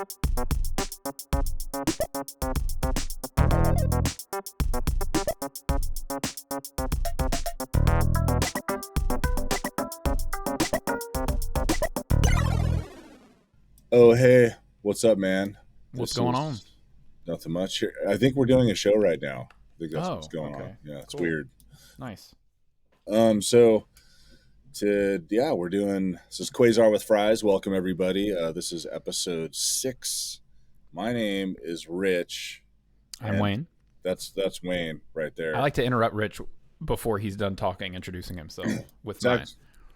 Oh, hey, what's up, man? What's going on? Nothing much here. I think we're doing a show right now. I think that's what's Oh, going okay. on. Yeah, it's Cool. weird. Nice. So we're doing, this is Quasar with Fries. Welcome everybody. This is episode 6. My name is Rich. I'm and Wayne. That's Wayne right there. I like to interrupt Rich before he's done talking, introducing himself with mine.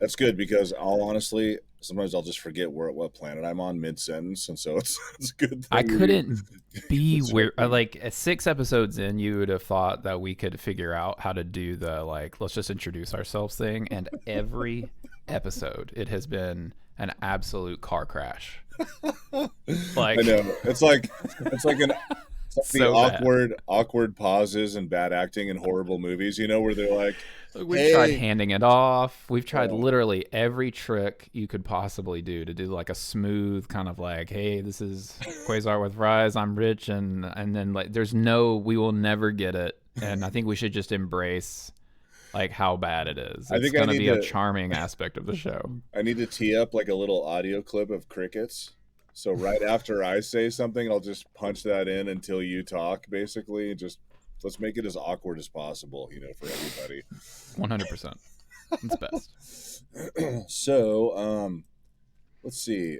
That's good because honestly, sometimes I'll just forget what planet I'm on mid-sentence, and so it's a good thing. I couldn't be weird. Like 6 episodes in, you would have thought that we could figure out how to do the let's just introduce ourselves thing, and every episode it has been an absolute car crash. I know it's like the awkward pauses and bad acting in horrible movies, where they're like, we've tried handing it off. We've tried literally every trick you could possibly do to do like a smooth kind of like, hey, this is Quasar with Fries. I'm Rich, and then we will never get it. And I think we should just embrace like how bad it is. It's going to be a charming aspect of the show. I need to tee up like a little audio clip of crickets. So right after I say something, I'll just punch that in until you talk, basically. Just let's make it as awkward as possible, for everybody. 100%. It's best. So, let's see.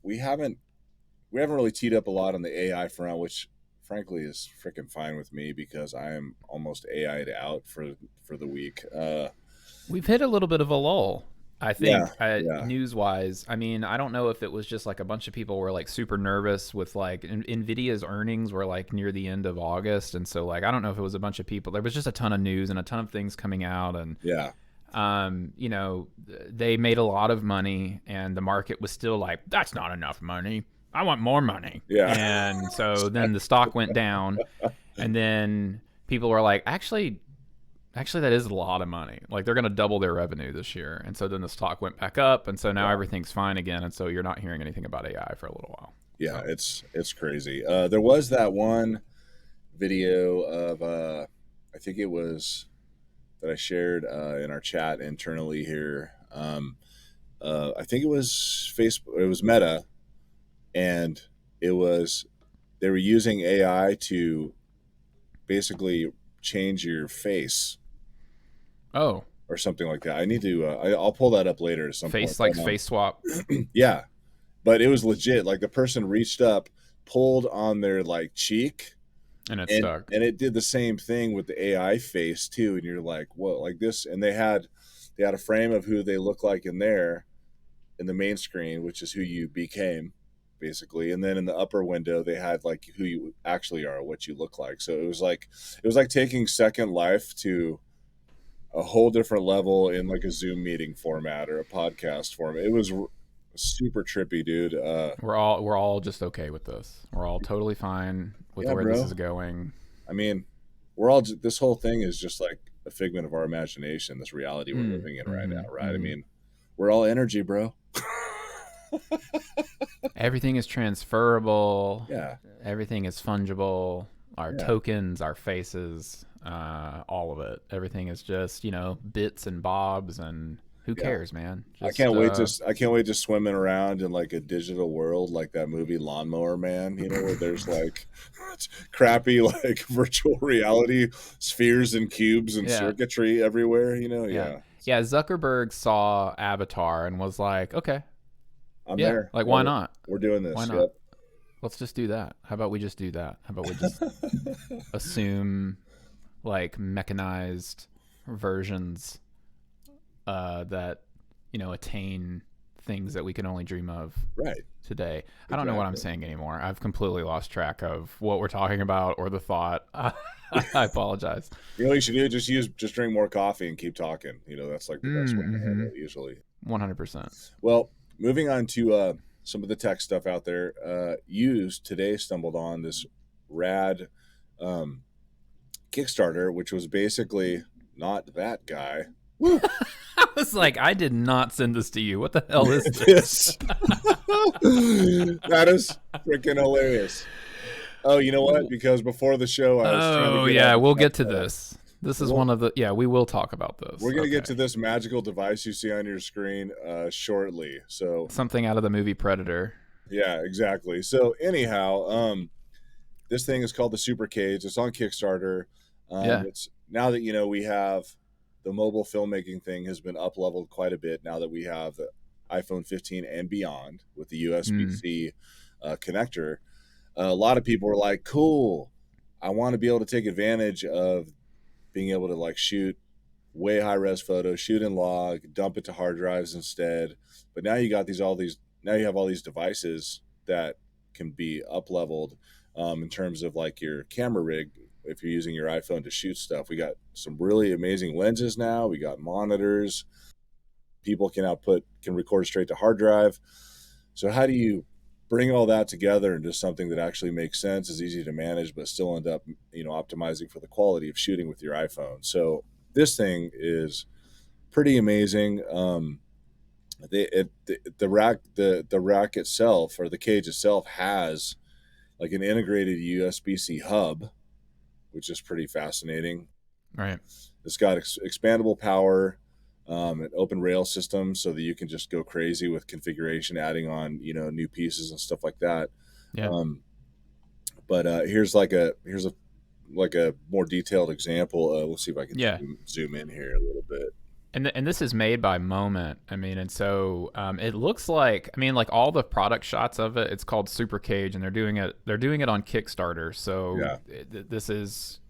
We haven't really teed up a lot on the AI front, which frankly is freaking fine with me because I am almost AI'd out for the week. We've hit a little bit of a lull, I think, news-wise. I mean, I don't know if it was just like a bunch of people were like super nervous with like Nvidia's earnings were like near the end of August, and so like I don't know if it was a bunch of people. There was just a ton of news and a ton of things coming out, and they made a lot of money, and the market was still like, that's not enough money. I want more money. Yeah. And so then the stock went down, and then people were like, Actually, that is a lot of money. Like, they're going to double their revenue this year. And so then the stock went back up. And so now everything's fine again. And so you're not hearing anything about AI for a little while. Yeah, so. It's crazy. There was that one video of, I think it was that I shared in our chat internally here. I think it was Facebook. It was Meta. And they were using AI to basically change your face. Oh, or something like that. I need to. I'll pull that up later. At some face point. Face swap. Yeah, but it was legit. Like the person reached up, pulled on their like cheek, and it stuck. And it did the same thing with the AI face too. And you're like, whoa, like this. And they had a frame of who they look like in the main screen, which is who you became, basically. And then in the upper window, they had like who you actually are, what you look like. So it was like taking Second Life to a whole different level in like a Zoom meeting format or a podcast format. It was super trippy, dude. We're all just okay with this. We're all totally fine with where this is going. I mean, this whole thing is just like a figment of our imagination, this reality we're living in right now, right? I mean, we're all energy, bro. Everything is transferable. Yeah. Everything is fungible. Our tokens, our faces, all of it. Everything is just, bits and bobs, and who cares, man? I can't wait to swimming around in like a digital world like that movie Lawnmower Man, where there's like crappy like virtual reality spheres and cubes and circuitry everywhere, Yeah, Zuckerberg saw Avatar and was like, okay, I'm there. Like, why not? We're doing this. Why not? Yep. Let's just do that. How about we just do that? How about we just assume like mechanized versions that attain things that we can only dream of today. I don't know what I'm saying anymore. I've completely lost track of what we're talking about or the thought. I apologize. You should do just drink more coffee and keep talking. That's like the best way to handle it usually. 100%. Well, moving on to some of the tech stuff out there. Today stumbled on this rad Kickstarter, which was basically not that guy, Woo! I was like, I did not send this to you. What the hell is this? This that is freaking hilarious. Oh, you know what? Because before the show, I was trying to Oh get on yeah, the we'll get to this. This is Well, one of the yeah. We will talk about this. we're gonna get Okay, to this magical device you see on your screen shortly. So something out of the movie Predator. yeah, exactly. So anyhow, this thing is called the Supercage. It's on Kickstarter. Yeah. It's now that we have the mobile filmmaking thing has been up leveled quite a bit now that we have the iPhone 15 and beyond with the Mm, USB-C connector. A lot of people are like, "Cool, I want to be able to take advantage of being able to like shoot way high res photos, shoot in log, dump it to hard drives instead." But now you got these now you have all these devices that can be up leveled in terms of like your camera rig. If you're using your iPhone to shoot stuff, we got some really amazing lenses now. We got monitors. People can record straight to hard drive. So how do you bring all that together into something that actually makes sense, is easy to manage, but still end up optimizing for the quality of shooting with your iPhone? So this thing is pretty amazing. The rack itself, or the cage itself, has like an integrated USB-C hub, which is pretty fascinating. right. It's got expandable power, an open rail system, so that you can just go crazy with configuration, adding on new pieces and stuff like that. Yeah. Um, but here's a more detailed example. We'll see if I can Yeah. zoom in here a little bit. And this is made by Moment. I mean, and so it looks like like all the product shots of it. It's called Supercage, and they're doing it on Kickstarter. So Yeah,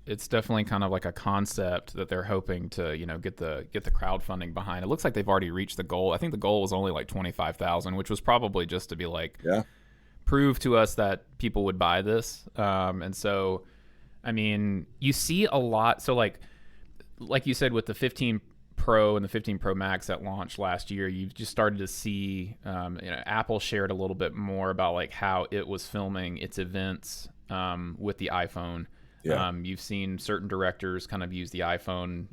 it's definitely kind of like a concept that they're hoping to get the crowdfunding behind. It looks like they've already reached the goal. I think the goal was only like 25,000, which was probably just to be like yeah, prove to us that people would buy this. And so I mean, you see a lot. So like you said with the 15 Pro and the 15 Pro Max that launched last year, you've just started to see Apple shared a little bit more about like how it was filming its events with the iPhone. yeah, You've seen certain directors kind of use the iPhone,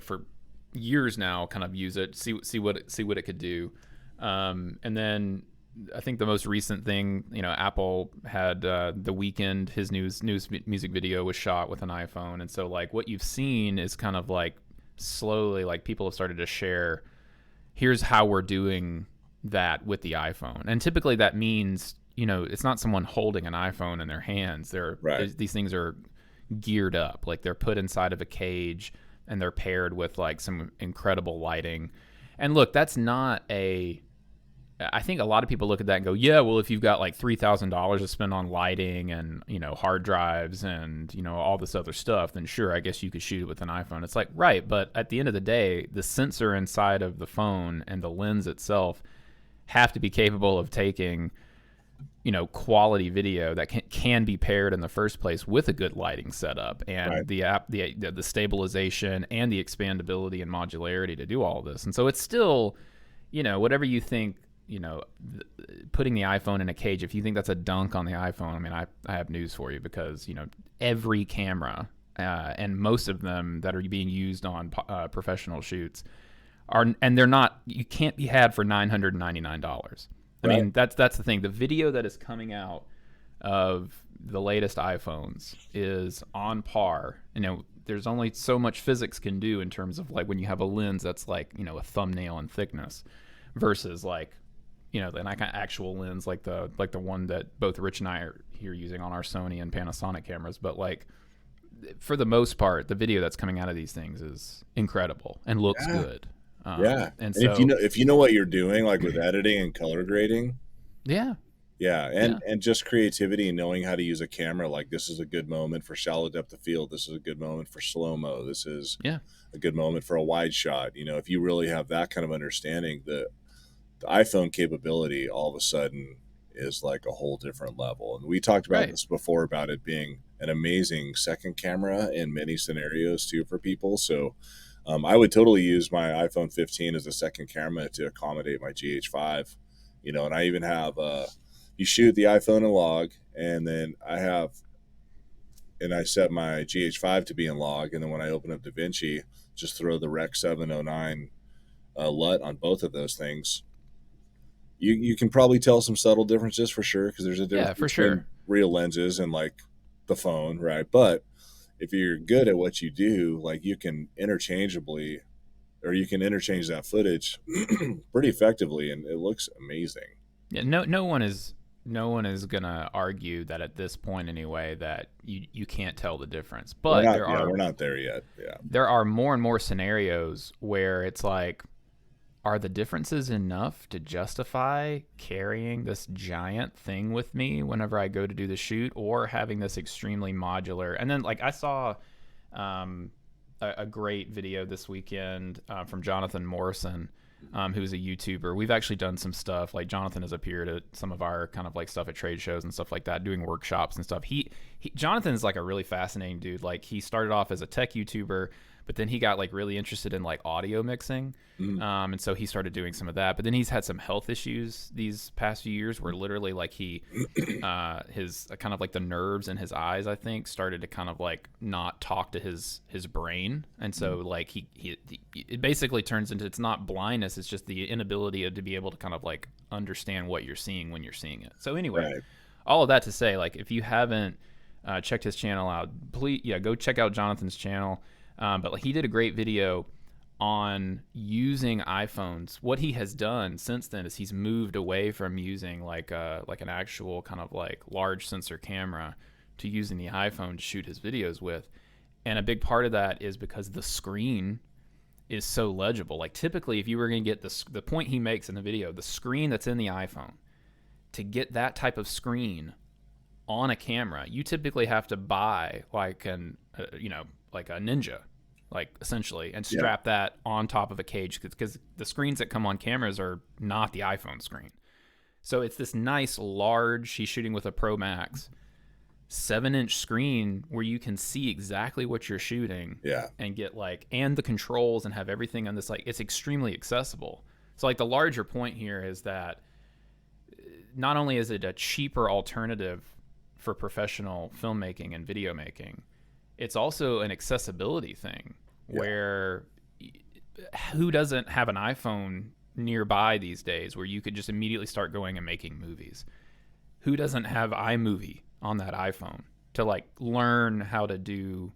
for years now, kind of use it, see what it could do, and then I think the most recent thing, Apple had The Weeknd, his new music video was shot with an iPhone, and so like what you've seen is kind of like slowly like people have started to share, here's how we're doing that with the iPhone, and typically that means it's not someone holding an iPhone in their hands. right, These things are geared up, like they're put inside of a cage and they're paired with like some incredible lighting. And look, that's not a I think a lot of people look at that and go, yeah, well, if you've got like $3,000 to spend on lighting and, hard drives and, all this other stuff, then sure, I guess you could shoot it with an iPhone. It's like, right. But at the end of the day, the sensor inside of the phone and the lens itself have to be capable of taking, quality video that can be paired in the first place with a good lighting setup right. and the stabilization and the expandability and modularity to do all of this. And so it's still, whatever you think, putting the iPhone in a cage, if you think that's a dunk on the iPhone, I mean, I have news for you, because every camera and most of them that are being used on professional shoots and they're not, you can't be had for $999. I Right. mean, that's the thing. The video that is coming out of the latest iPhones is on par. There's only so much physics can do in terms of like when you have a lens that's like a thumbnail in thickness versus like an actual lens like the one that both Rich and I are here using on our Sony and Panasonic cameras. But like for the most part, the video that's coming out of these things is incredible and looks Yeah, good. yeah. And And so if you know what you're doing, like with editing and color grading, yeah, yeah, yeah, and just creativity and knowing how to use a camera. Like this is a good moment for shallow depth of field. This is a good moment for slow mo. This is yeah, a good moment for a wide shot. If you really have that kind of understanding, the iPhone capability all of a sudden is like a whole different level. And we talked about right, this before about it being an amazing second camera in many scenarios too for people. So I would totally use my iPhone 15 as a second camera to accommodate my GH5. And I even have you shoot the iPhone in log, and then I set my GH5 to be in log, and then when I open up DaVinci, just throw the Rec 709 LUT on both of those things. You can probably tell some subtle differences for sure, because there's a difference Yeah, for between sure. real lenses and like the phone, right? But if you're good at what you do, like you can interchangeably, or you can interchange that footage pretty effectively, and it looks amazing. Yeah, no one is gonna argue that at this point anyway that you can't tell the difference. We're But not, yeah, we're not there yet. Yeah, there are more and more scenarios where it's like, are the differences enough to justify carrying this giant thing with me whenever I go to do the shoot, or having this extremely modular? And then like I saw um, a great video this weekend from Jonathan Morrison, who's a YouTuber. We've actually done some stuff. Like Jonathan has appeared at some of our kind of like stuff at trade shows and stuff like that, doing workshops and stuff. Jonathan is like a really fascinating dude. Like he started off as a tech YouTuber, but then he got like really interested in like audio mixing. And so he started doing some of that, but then he's had some health issues these past few years where literally like his kind of like the nerves in his eyes, I think, started to kind of like not talk to his brain. And so like he it basically turns into, it's not blindness, it's just the inability to be able to kind of like understand what you're seeing when you're seeing it. So anyway, right. all of that to say, like if you haven't checked his channel out, please, yeah, go check out Jonathan's channel. But like he did a great video on using iPhones. What he has done since then is he's moved away from using like an actual kind of like large sensor camera to using the iPhone to shoot his videos with. And a big part of that is because the screen is so legible. Like typically, if you were going to get the point he makes in the video, the screen that's in the iPhone, to get that type of screen on a camera, you typically have to buy like like a Ninja, like essentially, and strap that on top of a cage, because the screens that come on cameras are not the iPhone screen. So it's this nice large, he's shooting with a Pro Max, 7-inch screen where you can see exactly what you're shooting, and get like, and the controls, and have everything on this, like it's extremely accessible. So like the larger point here is that not only is it a cheaper alternative for professional filmmaking and video making, it's also an accessibility thing, where who doesn't have an iPhone nearby these days where you could just immediately start going and making movies? Who doesn't have iMovie on that iPhone to like learn how to do,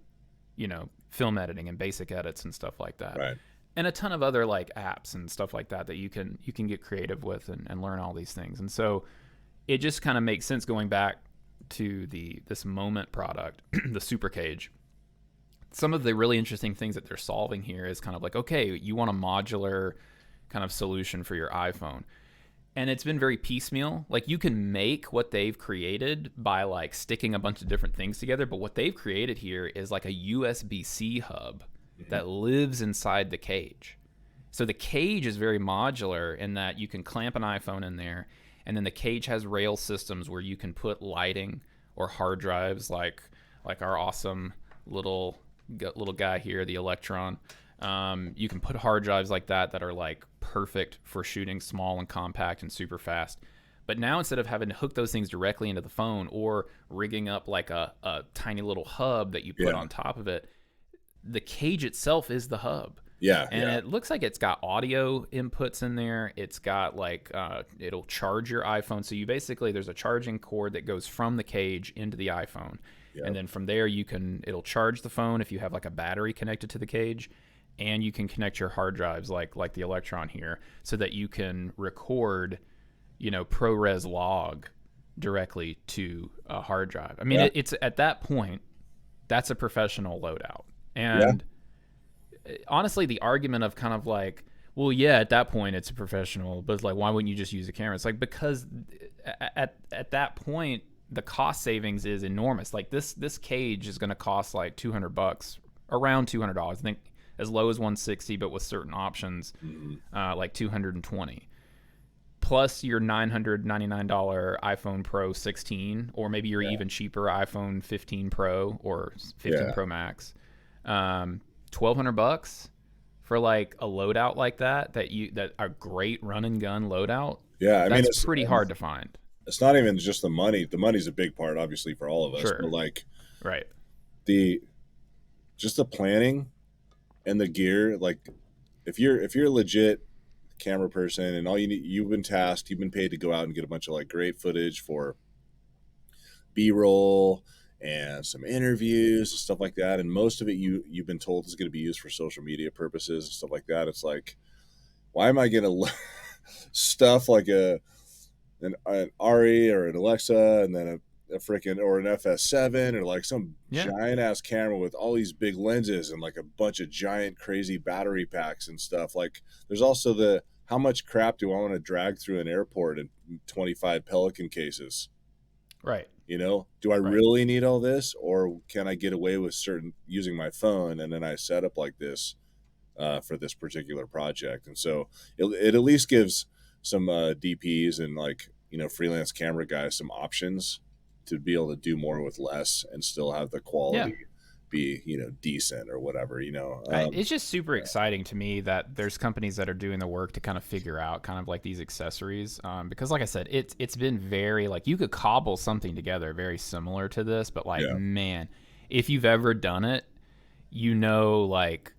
film editing and basic edits and stuff like that? Right. And a ton of other like apps and stuff like that you can get creative with and learn all these things. And so it just kind of makes sense, going back to this Moment product, the Supercage. Some of the really interesting things that they're solving here is kind of like, okay, you want a modular kind of solution for your iPhone. And it's been very piecemeal. Like you can make what they've created by like sticking a bunch of different things together. But what they've created here is like a USB-C hub that lives inside the cage. So the cage is very modular in that you can clamp an iPhone in there, and then the cage has rail systems where you can put lighting or hard drives like our awesome little guy here, the Electron. You can put hard drives like that are like perfect for shooting small and compact and super fast. But now, instead of having to hook those things directly into the phone or rigging up like a tiny little hub that you put on top of it, the cage itself is the hub. And it looks like it's got audio inputs in there. It's got like it'll charge your iPhone. So you basically, there's a charging cord that goes from the cage into the iPhone. And then from there it'll charge the phone if you have like a battery connected to the cage, and you can connect your hard drives like the Electron here, so that you can record, ProRes log directly to a hard drive. I mean, it's at that point, that's a professional loadout. And honestly, the argument of kind of like, well, yeah, at that point it's a professional, but it's like, why wouldn't you just use a camera? It's like, because at that point, the cost savings is enormous. Like this cage is going to cost like $200, around $200. I think as low as $160, but with certain options, like $220. Plus your $999 iPhone Pro 16, or maybe your even cheaper iPhone 15 Pro or 15 Pro Max. $1,200 for like a loadout like that a great run and gun loadout. I mean, it's pretty hard to find. It's not even just the money. The money's a big part, obviously, for all of us. But like, right, the planning and the gear, like if you're a legit camera person and all you need, you've been tasked, you've been paid to go out and get a bunch of like great footage for B-roll and some interviews and stuff like that, and most of it you've been told is going to be used for social media purposes and stuff like that. It's like, why am I going to stuff like an Ari or an Alexa and then a freaking or an FS7 or like some giant ass camera with all these big lenses and like a bunch of giant crazy battery packs and stuff. Like there's also the, how much crap do I want to drag through an airport in 25 Pelican cases? Right. You know, do I really need all this, or can I get away with certain using my phone and then I set up like this for this particular project? And so it at least gives some DPs and like, you know, freelance camera guys some options to be able to do more with less and still have the quality be, you know, decent or whatever, you know. It's just super exciting to me that there's companies that are doing the work to kind of figure out kind of like these accessories, because like I said, it's been very like, you could cobble something together very similar to this, but like, man, if you've ever done it, you know, like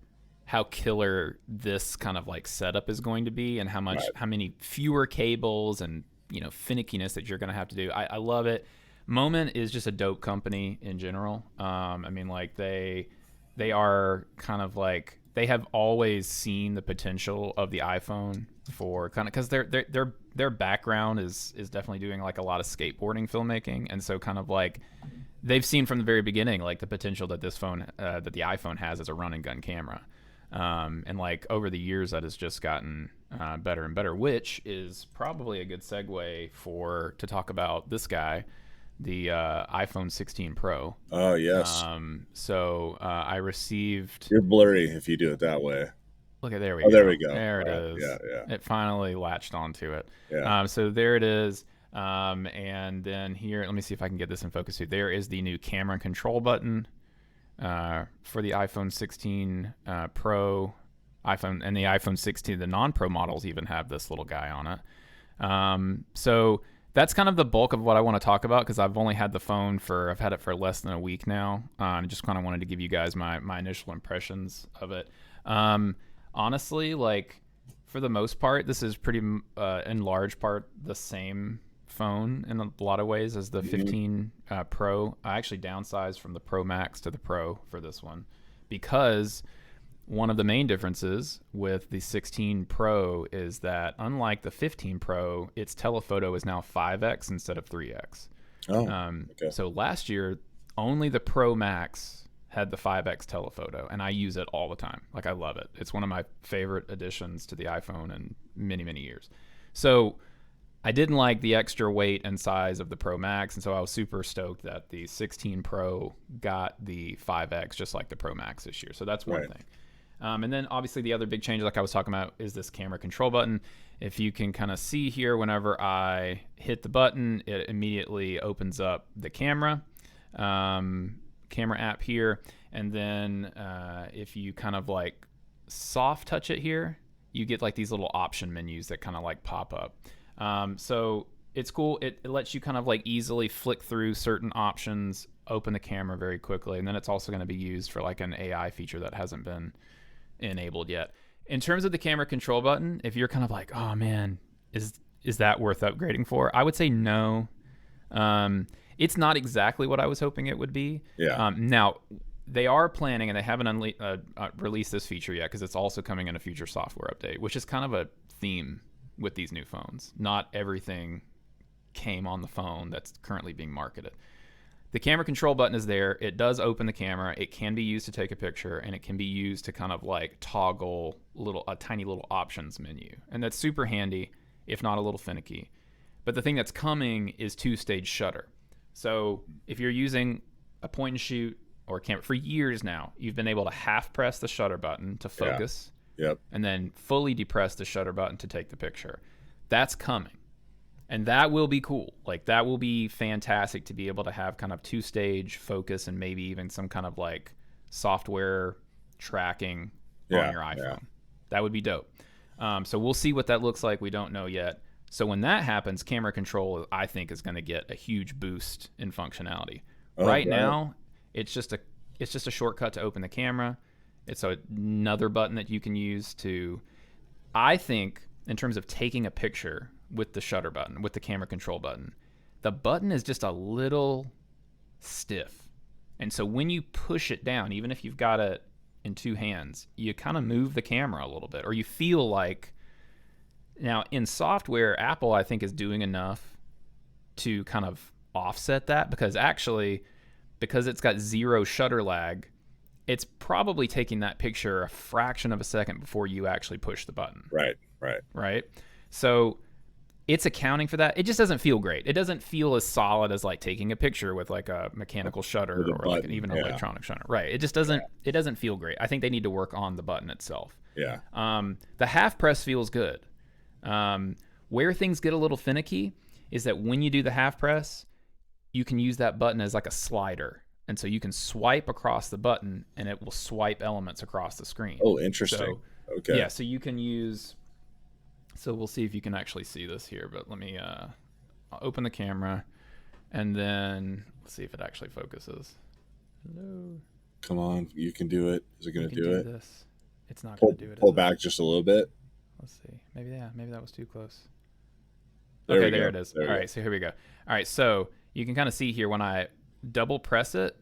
how killer this kind of like setup is going to be and how much how many fewer cables and, you know, finickiness that you're going to have to do. I love it. Moment is just a dope company in general. I mean, like they are kind of like, they have always seen the potential of the iPhone for kind of, because their background is definitely doing like a lot of skateboarding filmmaking, and so kind of like they've seen from the very beginning like the potential that this phone that the iPhone has as a run and gun camera, and like over the years that has just gotten better and better, which is probably a good segue to talk about this guy, the iPhone 16 Pro. Oh, yes. So I received... You're blurry if you do it that way. Look at, there we go. There we go. There it is. Yeah. It finally latched onto it. Yeah. So there it is. And then here, let me see if I can get this in focus too. There is the new camera and control button for the iPhone 16 Pro. iPhone and the iPhone 16, the non-Pro models even have this little guy on it. So that's kind of the bulk of what I want to talk about, because I've only had the phone I've had it for less than a week now. I just kind of wanted to give you guys my initial impressions of it. Honestly, like for the most part, this is pretty in large part the same phone in a lot of ways as the 15 Pro. I actually downsized from the Pro Max to the Pro for this one, because one of the main differences with the 16 Pro is that unlike the 15 Pro, its telephoto is now 5x instead of 3x. Okay. So last year, only the Pro Max had the 5x telephoto, and I use it all the time. Like, I love it. It's one of my favorite additions to the iPhone in many, many years. So I didn't like the extra weight and size of the Pro Max, and so I was super stoked that the 16 Pro got the 5x just like the Pro Max this year. So that's one thing. And then obviously the other big change, like I was talking about, is this camera control button. If you can kind of see here, whenever I hit the button, it immediately opens up the camera app here. And then if you kind of like soft touch it here, you get like these little option menus that kind of like pop up. So it's cool. It lets you kind of like easily flick through certain options, open the camera very quickly. And then it's also going to be used for like an AI feature that hasn't been enabled yet. In terms of the camera control button, if you're kind of like, oh man, is that worth upgrading for? I would say no. It's not exactly what I was hoping it would be. Now, they are planning, and they haven't released this feature yet, because it's also coming in a future software update, which is kind of a theme with these new phones. Not everything came on the phone that's currently being marketed. The camera control button is there. It does open the camera. It can be used to take a picture, and it can be used to kind of like toggle a tiny little options menu. And that's super handy, if not a little finicky. But the thing that's coming is two-stage shutter. So if you're using a point and shoot or a camera for years now, you've been able to half press the shutter button to focus, and then fully depress the shutter button to take the picture. That's coming. And that will be cool. Like, that will be fantastic to be able to have kind of two-stage focus and maybe even some kind of like software tracking on your iPhone. That would be dope. So we'll see what that looks like. We don't know yet. So when that happens, camera control, I think, is going to get a huge boost in functionality. Right now, it's just a shortcut to open the camera. It's another button that you can use to, I think, in terms of taking a picture with the shutter button, with the camera control button, the button is just a little stiff. And so when you push it down, even if you've got it in two hands, you kind of move the camera a little bit, or you feel like, now in software, Apple, I think, is doing enough to kind of offset that, because actually, because it's got zero shutter lag, it's probably taking that picture a fraction of a second before you actually push the button. Right. So it's accounting for that. It just doesn't feel great. It doesn't feel as solid as like taking a picture with like a mechanical shutter or like even an electronic shutter. Right. It just doesn't. It doesn't feel great. I think they need to work on the button itself. Yeah. The half press feels good. Where things get a little finicky is that when you do the half press, you can use that button as like a slider. And so you can swipe across the button and it will swipe elements across the screen. Oh, interesting. So, okay. Yeah, so you can use, so we'll see if you can actually see this here, but let me I'll open the camera and then let's see if it actually focuses. Hello. Come on, you can do it. Is it going to do it? This. It's not going to do it. Pull back just a little bit. Let's see. Maybe that was too close. There it is. All right, so here we go. All right, so you can kind of see here when I double press it,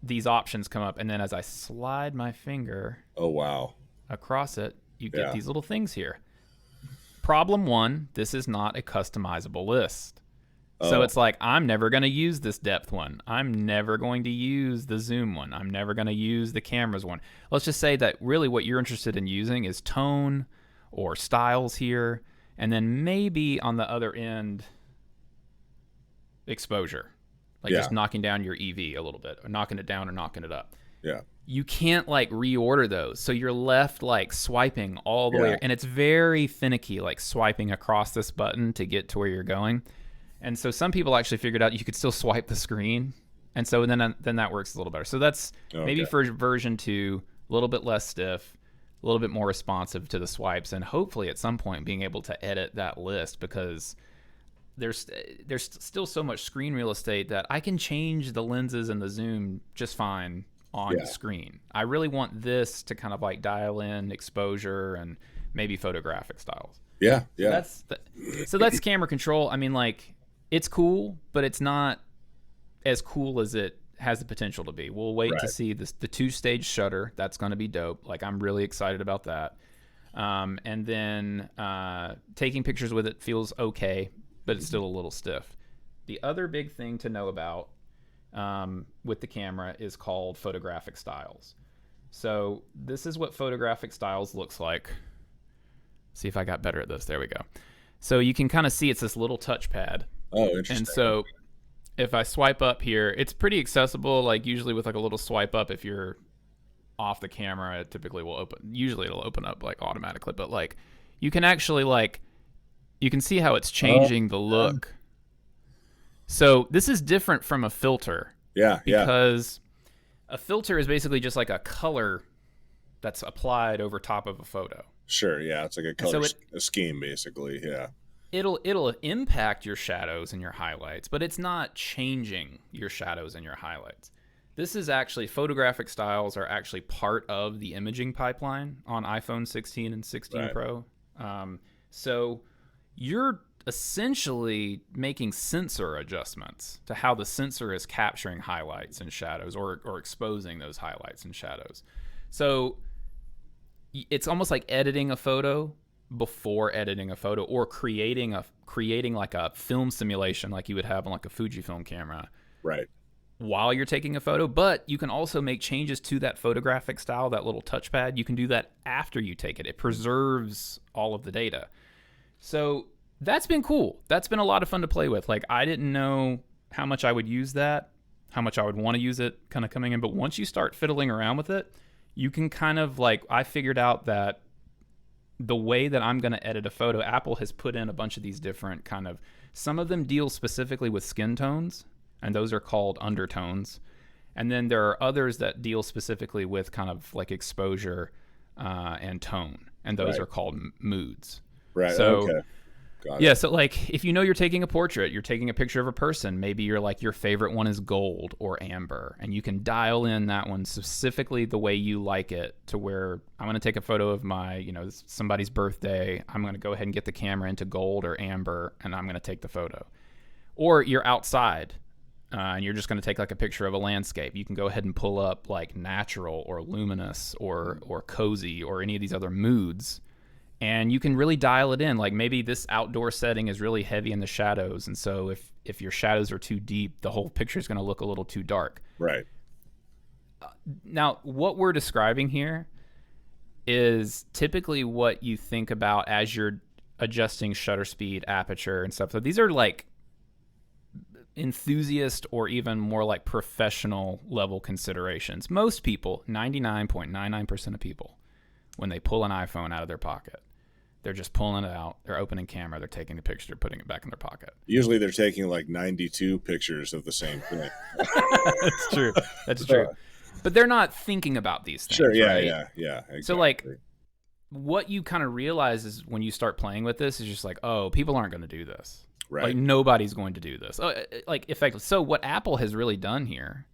these options come up, and then as I slide my finger across it, you get these little things here. Problem one, this is not a customizable list. So it's like, I'm never going to use this depth one. I'm never going to use the zoom one. I'm never going to use the cameras one. Let's just say that really what you're interested in using is tone or styles here, and then maybe on the other end, exposure. Like just knocking down your EV a little bit, or knocking it down or knocking it up. Yeah. You can't like reorder those. So you're left like swiping all the way. And it's very finicky, like swiping across this button to get to where you're going. And so some people actually figured out you could still swipe the screen. And so then that works a little better. So that's maybe for version 2, a little bit less stiff, a little bit more responsive to the swipes, and hopefully at some point being able to edit that list, because there's still so much screen real estate that I can change the lenses and the zoom just fine on the screen. I really want this to kind of like dial in exposure and maybe photographic styles. Yeah. So that's camera control. I mean, like, it's cool, but it's not as cool as it has the potential to be. We'll wait to see the 2-stage shutter. That's going to be dope. Like, I'm really excited about that. And then taking pictures with it feels okay, but it's still a little stiff. The other big thing to know about with the camera is called Photographic Styles. So this is what Photographic Styles looks like. See if I got better at this. There we go. So you can kind of see it's this little touchpad. Oh, interesting. And so if I swipe up here, it's pretty accessible. Like usually with like a little swipe up, if you're off the camera, it typically will open. Usually it'll open up like automatically, but like you can actually like, you can see how it's changing the look. So this is different from a filter. Because a filter is basically just like a color that's applied over top of a photo. Sure, yeah. It's like a color scheme, basically, yeah. It'll impact your shadows and your highlights, but it's not changing your shadows and your highlights. This is actually, photographic styles are actually part of the imaging pipeline on iPhone 16 and 16 Pro. So you're essentially making sensor adjustments to how the sensor is capturing highlights and shadows, or exposing those highlights and shadows. So it's almost like editing a photo before editing a photo, or creating like a film simulation like you would have on like a Fujifilm camera. Right. While you're taking a photo, but you can also make changes to that photographic style, that little touchpad. You can do that after you take it. It preserves all of the data. So that's been cool. That's been a lot of fun to play with. Like, I didn't know how much I would use that, how much I would want to use it kind of coming in. But once you start fiddling around with it, you can kind of like, I figured out that the way that I'm going to edit a photo, Apple has put in a bunch of these different kind of, some of them deal specifically with skin tones, and those are called undertones. And then there are others that deal specifically with kind of like exposure and tone, and those are called moods. Right. So Got Yeah, it. so like if you know you're taking a portrait, you're taking a picture of a person, maybe you're like your favorite one is gold or amber, and you can dial in that one specifically the way you like it to where I'm going to take a photo of my, somebody's birthday. I'm going to go ahead and get the camera into gold or amber, and I'm going to take the photo. Or you're outside, and you're just going to take like a picture of a landscape. You can go ahead and pull up like natural or luminous or cozy or any of these other moods. And you can really dial it in. Like maybe this outdoor setting is really heavy in the shadows, and so if your shadows are too deep, the whole picture is going to look a little too dark. Right. Now, what we're describing here is typically what you think about as you're adjusting shutter speed, aperture, and stuff. So these are like enthusiast or even more like professional level considerations. Most people, 99.99% of people, when they pull an iPhone out of their pocket, they're just pulling it out, they're opening camera, they're taking a picture, putting it back in their pocket. Usually they're taking like 92 pictures of the same thing. That's true. That's true. But they're not thinking about these things. Sure. Yeah. Right? Yeah. Yeah. Exactly. So like what you kind of realize is when you start playing with this is just like, oh, people aren't going to do this. Right. Like nobody's going to do this. Like effectively. So what Apple has really done here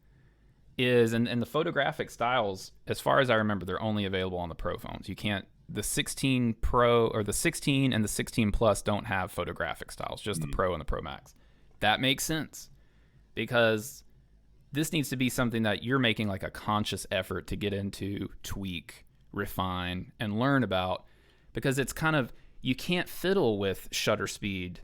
is, and the photographic styles, as far as I remember, they're only available on the Pro phones. You can't, the 16 Pro or the 16 and the 16 Plus don't have photographic styles, just the Pro and the Pro Max. That makes sense because this needs to be something that you're making like a conscious effort to get into, tweak, refine, and learn about, because it's kind of, you can't fiddle with shutter speed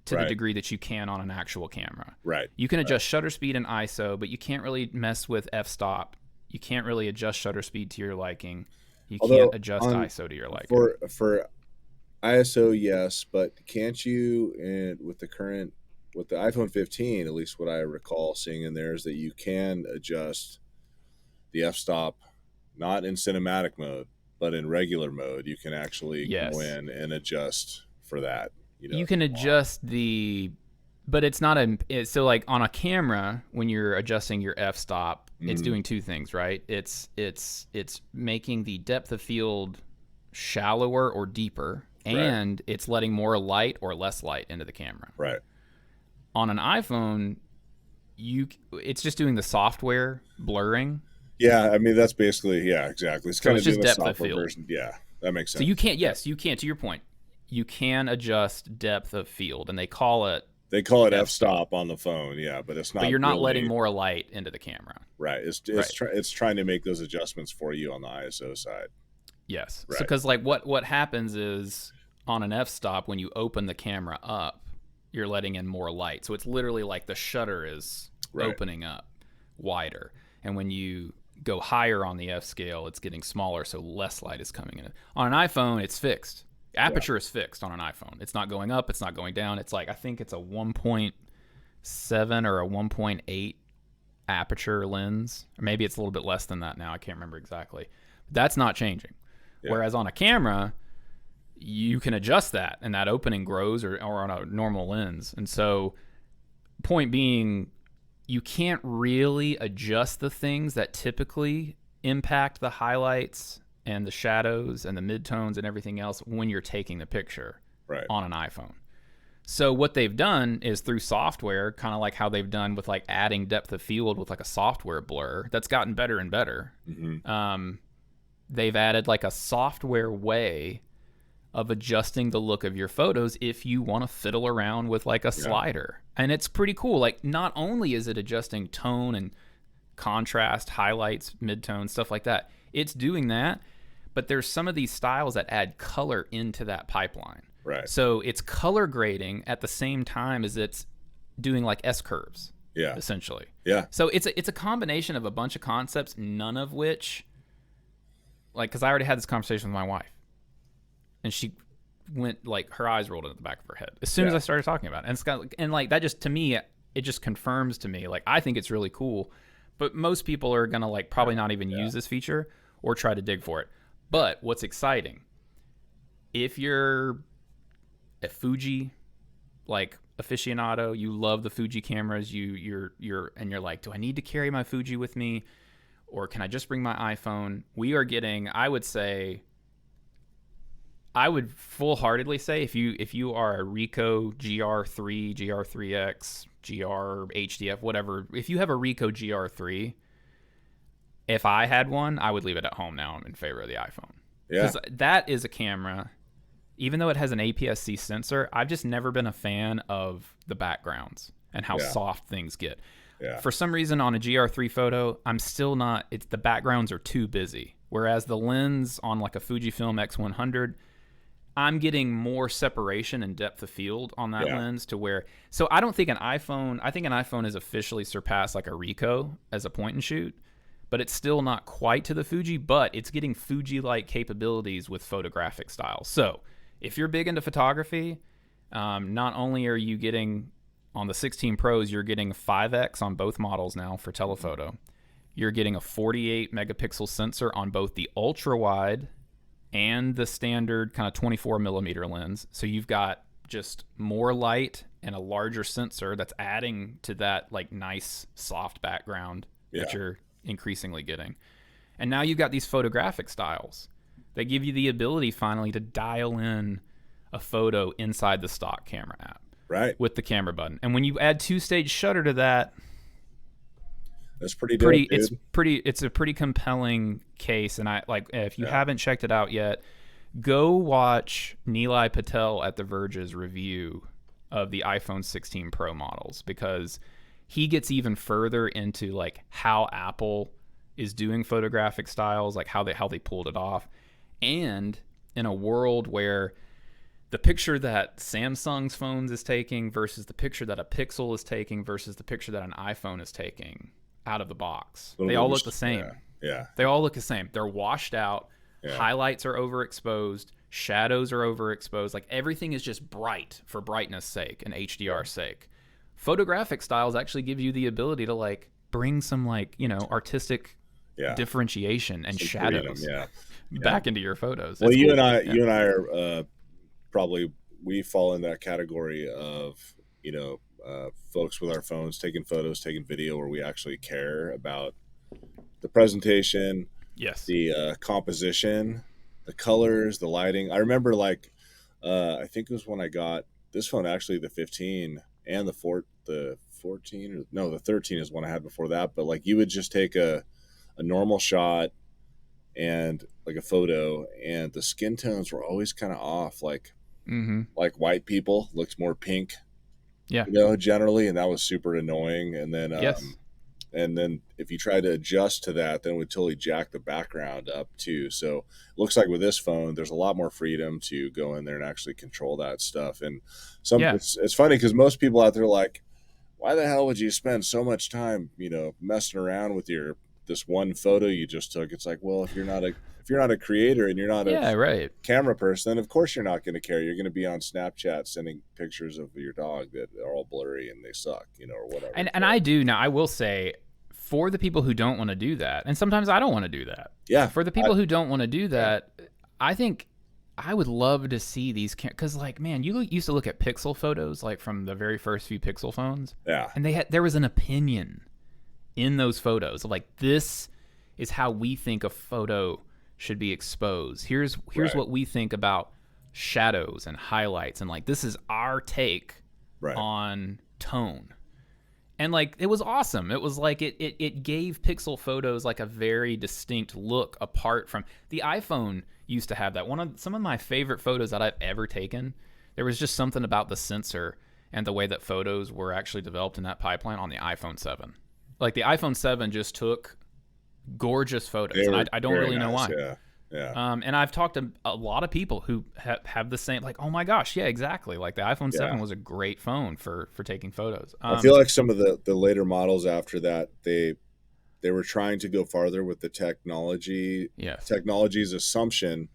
to the degree that you can on an actual camera. Right. You can adjust shutter speed and ISO, but you can't really mess with f-stop. You can't really adjust shutter speed to your liking. You can't adjust ISO to your liking. For ISO, yes, but can't you, with the iPhone 15, at least what I recall seeing in there is that you can adjust the f-stop, not in cinematic mode, but in regular mode. You can actually go in and adjust for that. You can adjust but it's not so like on a camera when you're adjusting your f-stop, it's doing two things, right? It's making the depth of field shallower or deeper, and it's letting more light or less light into the camera. Right. On an iPhone, it's just doing the software blurring. Yeah, I mean that's basically exactly. It's kind of just doing depth the of software field. version. Yeah, that makes sense. So you can, to your point, you can adjust depth of field, and they call it f-stop on the phone. Yeah, but it's not. But you're not letting more light into the camera. Right. It's trying to make those adjustments for you on the ISO side. Yes. Right. So because like what happens is on an f-stop when you open the camera up, you're letting in more light. So it's literally like the shutter is opening up wider, and when you go higher on the f scale, it's getting smaller, so less light is coming in. On an iPhone, it's fixed. Aperture is fixed on an iPhone. It's not going up. It's not going down. It's like, I think it's a 1.7 or a 1.8 aperture lens. Or maybe it's a little bit less than that now. I can't remember exactly. That's not changing. Yeah. Whereas on a camera, you can adjust that, and that opening grows, or on a normal lens. And so, point being, you can't really adjust the things that typically impact the highlights and the shadows and the midtones and everything else when you're taking the picture on an iPhone. So what they've done is through software, kind of like how they've done with like adding depth of field with like a software blur that's gotten better and better. They've added like a software way of adjusting the look of your photos if you want to fiddle around with like a slider. And it's pretty cool. Like not only is it adjusting tone and contrast, highlights, midtones, stuff like that, it's doing that, but there's some of these styles that add color into that pipeline. Right. So it's color grading at the same time as it's doing like S-curves. Yeah. Essentially. Yeah. So it's a combination of a bunch of concepts, none of which, like, because I already had this conversation with my wife, and she went like her eyes rolled into the back of her head as soon as I started talking about it. And it's got, and like that just, to me, it just confirms to me, like, I think it's really cool, but most people are gonna like probably not even use this feature or try to dig for it. But what's exciting, if you're a Fuji like aficionado, you love the Fuji cameras, you're like, do I need to carry my Fuji with me, or can I just bring my iPhone? We are getting, I would say, I would full-heartedly say if you are a Ricoh GR3, GR3X, GR HDF, whatever, if you have a Ricoh GR3, if I had one, I would leave it at home now. I'm in favor of the iPhone. Yeah. Because that is a camera, even though it has an APS-C sensor, I've just never been a fan of the backgrounds and how soft things get. Yeah. For some reason on a GR3 photo, I'm still not, the backgrounds are too busy. Whereas the lens on like a Fujifilm X100, I'm getting more separation and depth of field on that lens to where, so I think an iPhone has officially surpassed like a Ricoh as a point and shoot, but it's still not quite to the Fuji, but it's getting Fuji-like capabilities with photographic styles. So if you're big into photography, not only are you getting, on the 16 Pros, you're getting 5X on both models now for telephoto. You're getting a 48 megapixel sensor on both the ultra wide and the standard kind of 24 millimeter lens. So you've got just more light and a larger sensor that's adding to that like nice soft background that you're increasingly getting. And now you've got these photographic styles that give you the ability finally to dial in a photo inside the stock camera app. Right. With the camera button. And when you add two-stage shutter to that, that's pretty dope, dude. It's a pretty compelling case. And I like, if you haven't checked it out yet, go watch Nilay Patel at The Verge's review of the iPhone 16 Pro models, because he gets even further into like how Apple is doing photographic styles, like how they pulled it off. And in a world where the picture that Samsung's phones is taking versus the picture that a Pixel is taking versus the picture that an iPhone is taking out of the box, they all look the same. They all look the same. They're washed out. Highlights are overexposed. Shadows are overexposed. Like everything is just bright for brightness sake and HDR sake. Photographic styles actually give you the ability to like bring some like, you know, artistic differentiation and some shadows back into your photos. Well, you and I are probably, we fall in that category of, you know, folks with our phones taking photos, taking video, where we actually care about the presentation, the composition, the colors, the lighting. I remember like, I think it was when I got this phone, actually the 15 and the 14, or no, the 13 is one I had before that. But like you would just take a normal shot and like a photo, and the skin tones were always kind of off. Like, like white people looked more pink, you know, generally, and that was super annoying. And then, and then if you try to adjust to that, then it would totally jack the background up too. So it looks like with this phone, there's a lot more freedom to go in there and actually control that stuff. And it's funny because most people out there are like, why the hell would you spend so much time, you know, messing around with this one photo you just took? It's like, well, if you're not a creator and you're not a camera person, then of course you're not going to care. You're going to be on Snapchat sending pictures of your dog that are all blurry and they suck, you know, or whatever. And I do now. I will say, for the people who don't want to do that, and sometimes I don't want to do that. Yeah. For the people who don't want to do that, I think I would love to see these, because like, man, you used to look at Pixel photos like from the very first few Pixel phones. Yeah. And there was an opinion in those photos of like, this is how we think a photo should be exposed. Here's what we think about shadows and highlights, and like this is our take on tone. And like it was awesome. It was like it gave Pixel photos like a very distinct look apart from the iPhone. Used to have that. Some of my favorite photos that I've ever taken, there was just something about the sensor and the way that photos were actually developed in that pipeline on the iPhone 7. Like the iPhone 7 just took gorgeous photos, and I don't really know why. And I've talked to a lot of people who have the same, like, oh my gosh, yeah, exactly. Like the iPhone 7 was a great phone for taking photos. I feel like some of the later models after that, they were trying to go farther with the technology's assumption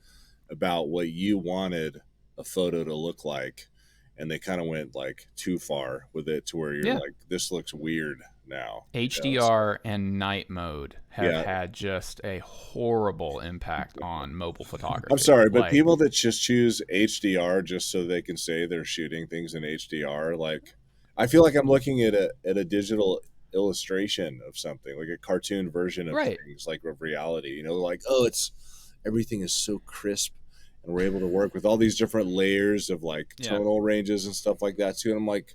about what you wanted a photo to look like, and they kind of went like too far with it to where you're like, this looks weird now. HDR and night mode have had just a horrible impact on mobile photography. I'm sorry, but people that just choose HDR just so they can say they're shooting things in HDR, like I feel like I'm looking at a digital illustration of something, like a cartoon version of things, like of reality, you know, like, oh, everything is so crisp and we're able to work with all these different layers of like Yeah. tonal ranges and stuff like that too. And I'm like,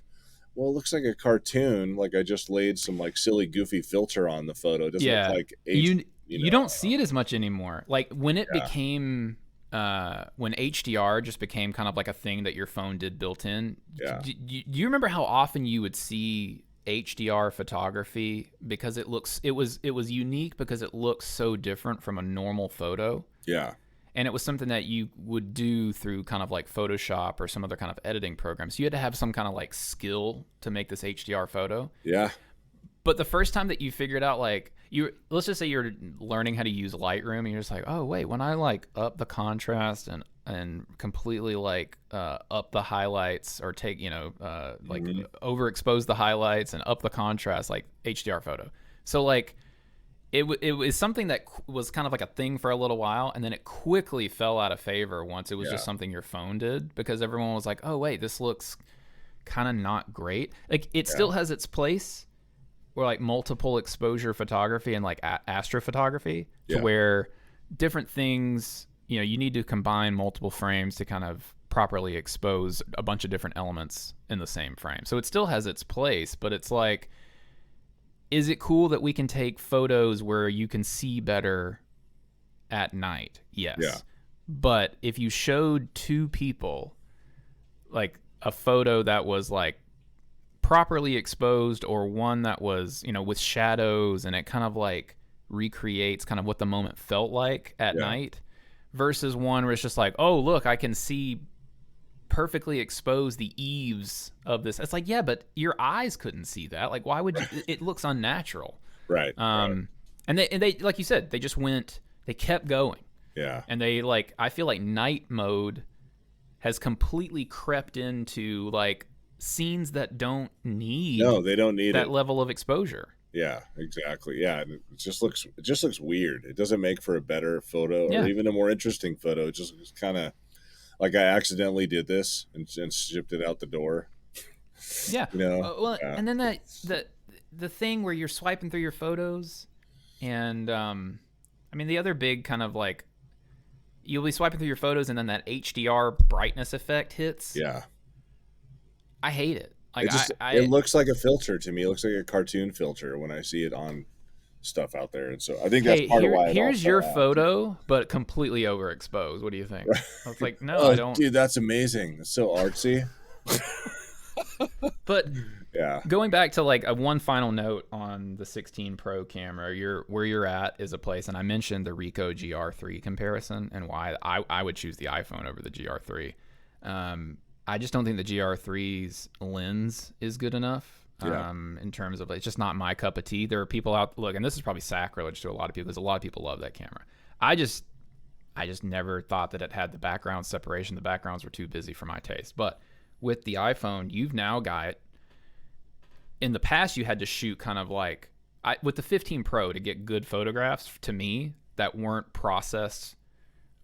well, it looks like a cartoon. Like I just laid some like silly, goofy filter on the photo. It doesn't look Yeah. like You don't see it as much anymore. Like when it Yeah. became when HDR just became kind of like a thing that your phone did built in. Yeah. Do you remember how often you would see HDR photography because it was unique because it looks so different from a normal photo? Yeah. And it was something that you would do through kind of like Photoshop or some other kind of editing program. So you had to have some kind of like skill to make this HDR photo. Yeah. But the first time that you figured out, like, let's just say you're learning how to use Lightroom, and you're just like, oh wait, when I like up the contrast and completely like up the highlights or take like overexpose the highlights and up the contrast, like HDR photo. So like it was something that was kind of like a thing for a little while, and then it quickly fell out of favor once it was just something your phone did, because everyone was like, oh wait, this looks kind of not great. Like it still has its place, or like multiple exposure photography and like astrophotography, to where different things, you need to combine multiple frames to kind of properly expose a bunch of different elements in the same frame. So it still has its place, but it's like, is it cool that we can take photos where you can see better at night? Yes. Yeah. But if you showed two people like a photo that was like properly exposed, or one that was, with shadows, and it kind of like recreates kind of what the moment felt like at night, versus one where it's just like, oh look, I can see perfectly expose the eaves of this. It's like, yeah, but your eyes couldn't see that. Like, why would you? It looks unnatural. Right. And they like you said, they kept going. Yeah. And they like, I feel like night mode has completely crept into like scenes that don't need they don't need that level of exposure. Yeah, exactly. Yeah, and it just looks weird. It doesn't make for a better photo or even a more interesting photo. It just kind of like I accidentally did this and shipped it out the door. Yeah. And then the thing where you're swiping through your photos, and I mean the other big kind of like, you'll be swiping through your photos and then that HDR brightness effect hits. Yeah. I hate it. Like it looks like a filter to me. It looks like a cartoon filter when I see it on stuff out there, and so I think that's part of why. Here's your photo, but completely overexposed. What do you think? I was like, no, I don't. Dude, that's amazing. It's so artsy. But yeah, going back to like one final note on the 16 Pro camera, where you're at is a place, and I mentioned the Ricoh GR III comparison and why I would choose the iPhone over the GR III. I just don't think the GR3's lens is good enough in terms of, it's just not my cup of tea. There are people look, and this is probably sacrilege to a lot of people because a lot of people love that camera. I just never thought that it had the background separation. The backgrounds were too busy for my taste. But with the iPhone, you've now got, in the past you had to shoot kind of like, with the 15 Pro to get good photographs, to me, that weren't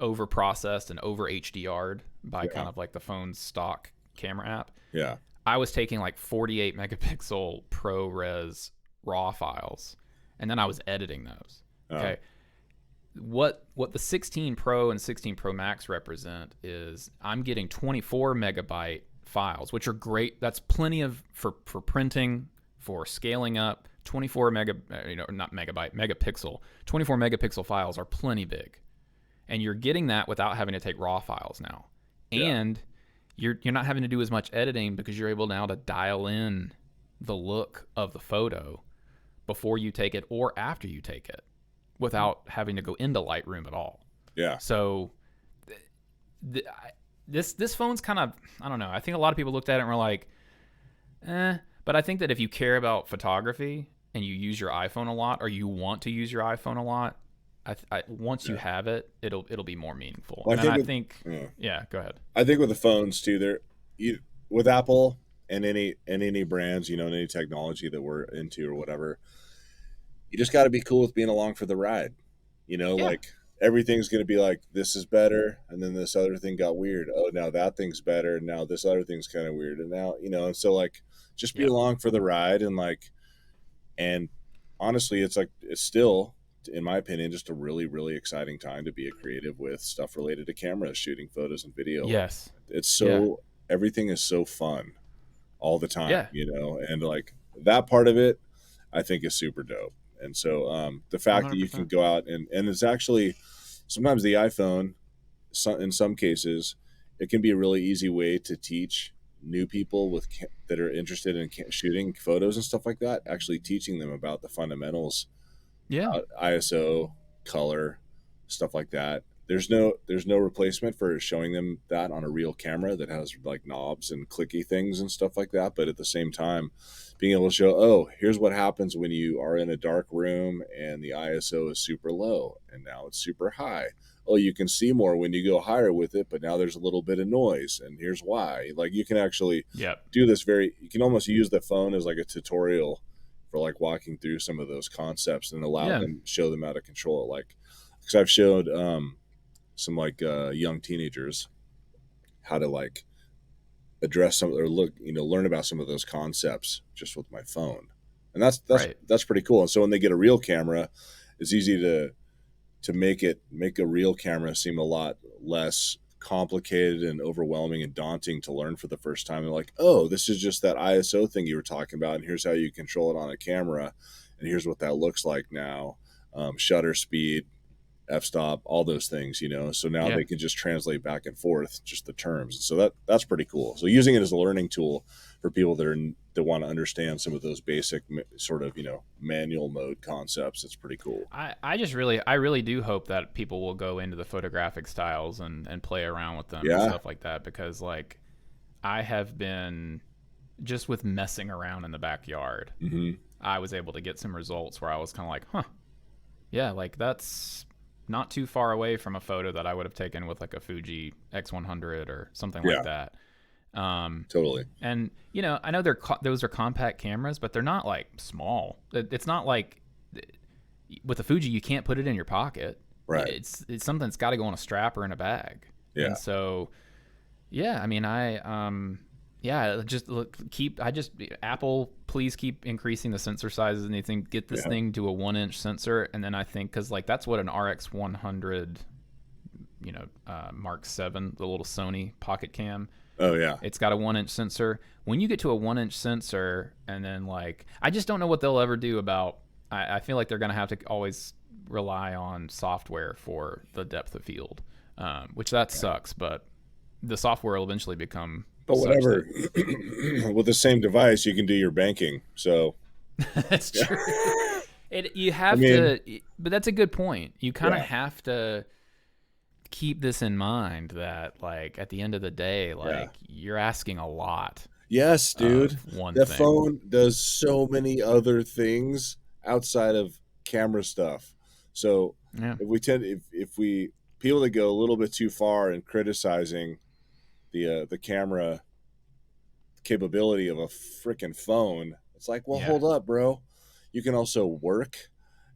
over processed and over HDR'd by kind of like the phone's stock camera app. Yeah. I was taking like 48 megapixel ProRes RAW files, and then I was editing those. Okay. What the 16 Pro and 16 Pro Max represent is I'm getting 24 megabyte files, which are great. That's plenty of for printing, for scaling up. 24 megapixel. 24 megapixel files are plenty big. And you're getting that without having to take RAW files now. And you're not having to do as much editing because you're able now to dial in the look of the photo before you take it or after you take it without having to go into Lightroom at all. Yeah. So this phone's kind of, I don't know. I think a lot of people looked at it and were like, but I think that if you care about photography and you use your iPhone a lot, or you want to use your iPhone a lot, once you have it, it'll be more meaningful. Well, I think go ahead. I think with the phones too, with Apple and any brands, any technology that we're into or whatever, you just got to be cool with being along for the ride. Like everything's going to be like, this is better, and then this other thing got weird. Oh, now that thing's better, and now this other thing's kind of weird, and now and so like just be along for the ride, and honestly, it's still in my opinion, just a really, really exciting time to be a creative with stuff related to cameras, shooting photos and video. Like, Yes. it's Yeah. so, everything is so fun all the time, Yeah. you know, and like that part of it, I think is super dope. And so the fact that you can 100%. go out and it's actually sometimes the iPhone, in some cases, it can be a really easy way to teach new people that are interested in shooting photos and stuff like that, actually teaching them about the fundamentals, Yeah. ISO, color, stuff like that. There's no replacement for showing them that on a real camera that has like knobs and clicky things and stuff like that. But at the same time, being able to show, oh, here's what happens when you are in a dark room and the ISO is super low and now it's super high. Oh, you can see more when you go higher with it, but now there's a little bit of noise, and here's why. Like you can actually Yep. do this you can almost use the phone as like a tutorial for like walking through some of those concepts and Yeah. show them how to control it. Like, because I've showed some like young teenagers how to like address some or learn about some of those concepts just with my phone, and Right. that's pretty cool. And so when they get a real camera, it's easy to make a real camera seem a lot less complicated and overwhelming and daunting to learn for the first time. They're like, oh, this is just that ISO thing you were talking about, and here's how you control it on a camera, and here's what that looks like now. Shutter speed, f-stop, all those things, you know. So now Yeah. they can just translate back and forth just the terms. So that's pretty cool. So using it as a learning tool for people that want to understand some of those basic sort of, you know, manual mode concepts, it's pretty cool. I really do hope that people will go into the photographic styles and play around with them and Yeah. stuff like that, because like I have been just with messing around in the backyard. Mm-hmm. I was able to get some results where I was kind of like, huh, yeah, like that's not too far away from a photo that I would have taken with like a Fuji X100 or something Yeah. like that. Totally. And you know, I know those are compact cameras, but they're not like small. It's not like with a Fuji you can't put it in your pocket. Right. It's something that's got to go on a strap or in a bag. Yeah. And so, yeah, I mean, yeah, just Apple, please keep increasing the sensor sizes, and they think get this thing to a 1-inch sensor, and then I think because like that's what an RX 100, you know, Mark 7, the little Sony pocket cam. Oh yeah. It's got a 1-inch sensor. When you get to a 1-inch sensor, and then like I just don't know what they'll ever do about. I feel like they're gonna have to always rely on software for the depth of field, which that sucks, but the software will eventually become. But whatever, with the same device, you can do your banking. So That's true. You have but that's a good point. You kind of have to keep this in mind that, like, at the end of the day, like, you're asking a lot. Yes, dude. The Thing. phone does so many other things outside of camera stuff. So if we people that go a little bit too far in criticizing the camera capability of a freaking phone, it's like, well, hold up, bro. You can also work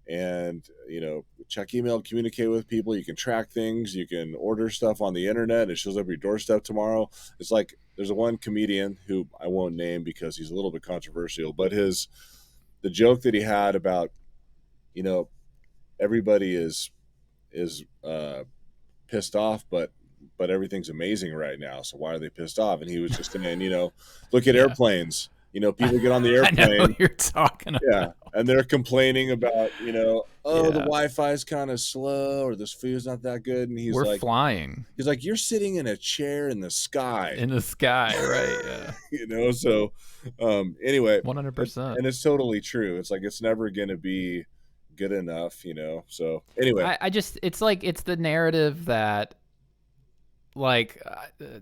and, you know, check email, communicate with people. You can track things. You can order stuff on the internet. It shows up at your doorstep tomorrow. It's like there's one comedian who I won't name because he's a little bit controversial, but the joke that he had about, you know, everybody is pissed off, but everything's amazing right now. So why are they pissed off? And he was just saying, you know, look at airplanes. You know, people get on the airplane. I know what you're talking about. Yeah, and they're complaining about, you know, the Wi-Fi is kind of slow or this food's not that good. And we're like, flying. He's like, you're sitting in a chair in the sky. In the sky, right? Yeah. You know, so anyway, 100%. And it's totally true. It's like it's never going to be good enough, you know. So anyway, it's like it's the narrative that, like,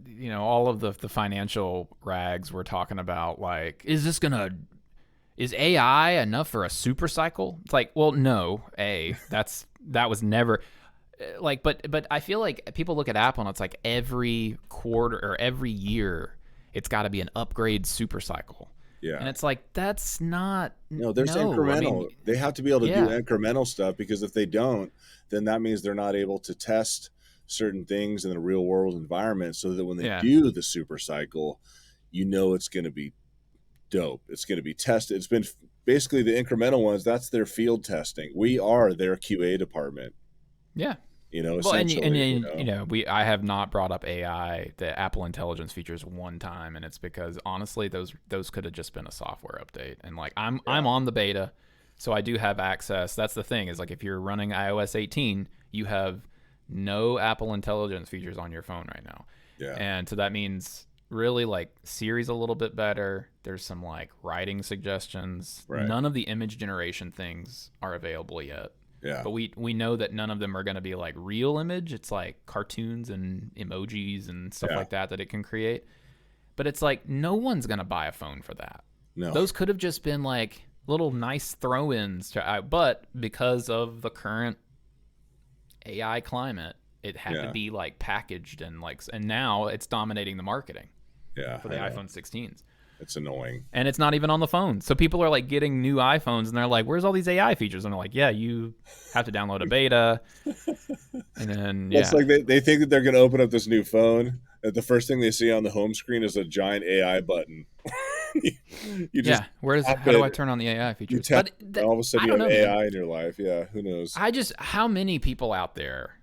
you know, all of the financial rags we're talking about, like, is AI enough for a super cycle? It's like, well, no, that was never like, but I feel like people look at Apple and it's like every quarter or every year it's got to be an upgrade super cycle. Yeah. And it's like, that's not. No, there's incremental. I mean, they have to be able to do incremental stuff, because if they don't, then that means they're not able to test certain things in the real world environment, so that when they do the super cycle, you know, it's going to be dope. It's going to be tested. It's been basically the incremental ones, that's their field testing. We are their QA department, Yeah. Well, essentially, I have not brought up AI, the Apple Intelligence features, one time, and it's because honestly, those could have just been a software update. And like I'm on the beta, so I do have access. That's the thing, is like if you're running iOS 18, you have no Apple Intelligence features on your phone right now. Yeah. And so that means really like Siri's a little bit better. There's some like writing suggestions. Right. None of the image generation things are available yet. Yeah. But we know that none of them are going to be like real image. It's like cartoons and emojis and stuff like that it can create. But it's like no one's going to buy a phone for that. No. Those could have just been like little nice throw-ins but because of the current AI climate, it had to be like packaged and now it's dominating the marketing. Yeah. For the iPhone 16s. It's annoying. And it's not even on the phone. So people are like getting new iPhones and they're like, where's all these AI features? And they're like, yeah, you have to download a beta. And then, It's like they think that they're going to open up this new phone. That the first thing they see on the home screen is a giant AI button. you just how do I turn on the AI features? But all of a sudden you have AI in your life. Yeah, who knows? How many people out there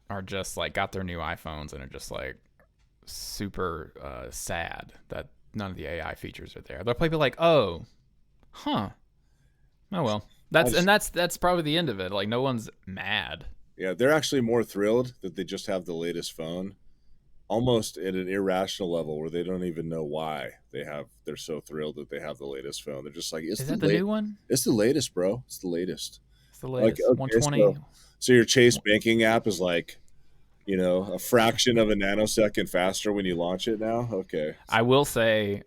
are just like got their new iPhones and are just like super sad that none of the AI features are there? They'll probably be like, oh well. That's probably the end of it. Like no one's mad. Yeah, they're actually more thrilled that they just have the latest phone, almost at an irrational level where they don't even know why they're so thrilled that they have the latest phone. They're just like, is that the new one? It's the latest, bro. It's the latest. It's the latest. Like, okay, 120. So your Chase banking app is like, a fraction of a nanosecond faster when you launch it now. Okay. I will say,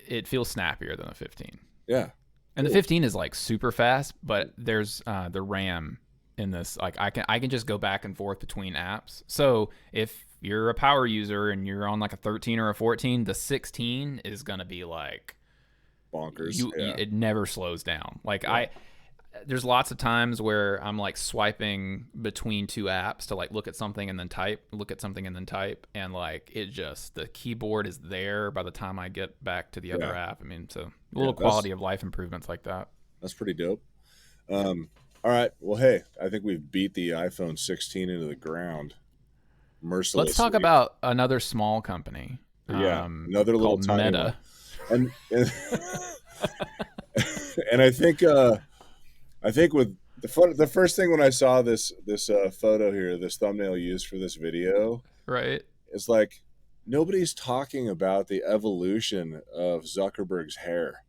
it feels snappier than the 15. Yeah. And the 15 is like super fast, but there's the RAM in this. Like I can just go back and forth between apps. So if you're a power user and you're on like a 13 or a 14, the 16 is gonna be like bonkers. It never slows down. Like there's lots of times where I'm like swiping between two apps to like look at something and then type, and like the keyboard is there by the time I get back to the other app. I mean, so a little quality of life improvements like that. That's pretty dope. All right. Well, hey, I think we've beat the iPhone 16 into the ground mercilessly. Let's talk about another small company. Another little called Meta. And and I think with the first thing when I saw this photo here, this thumbnail used for this video, right, it's like nobody's talking about the evolution of Zuckerberg's hair.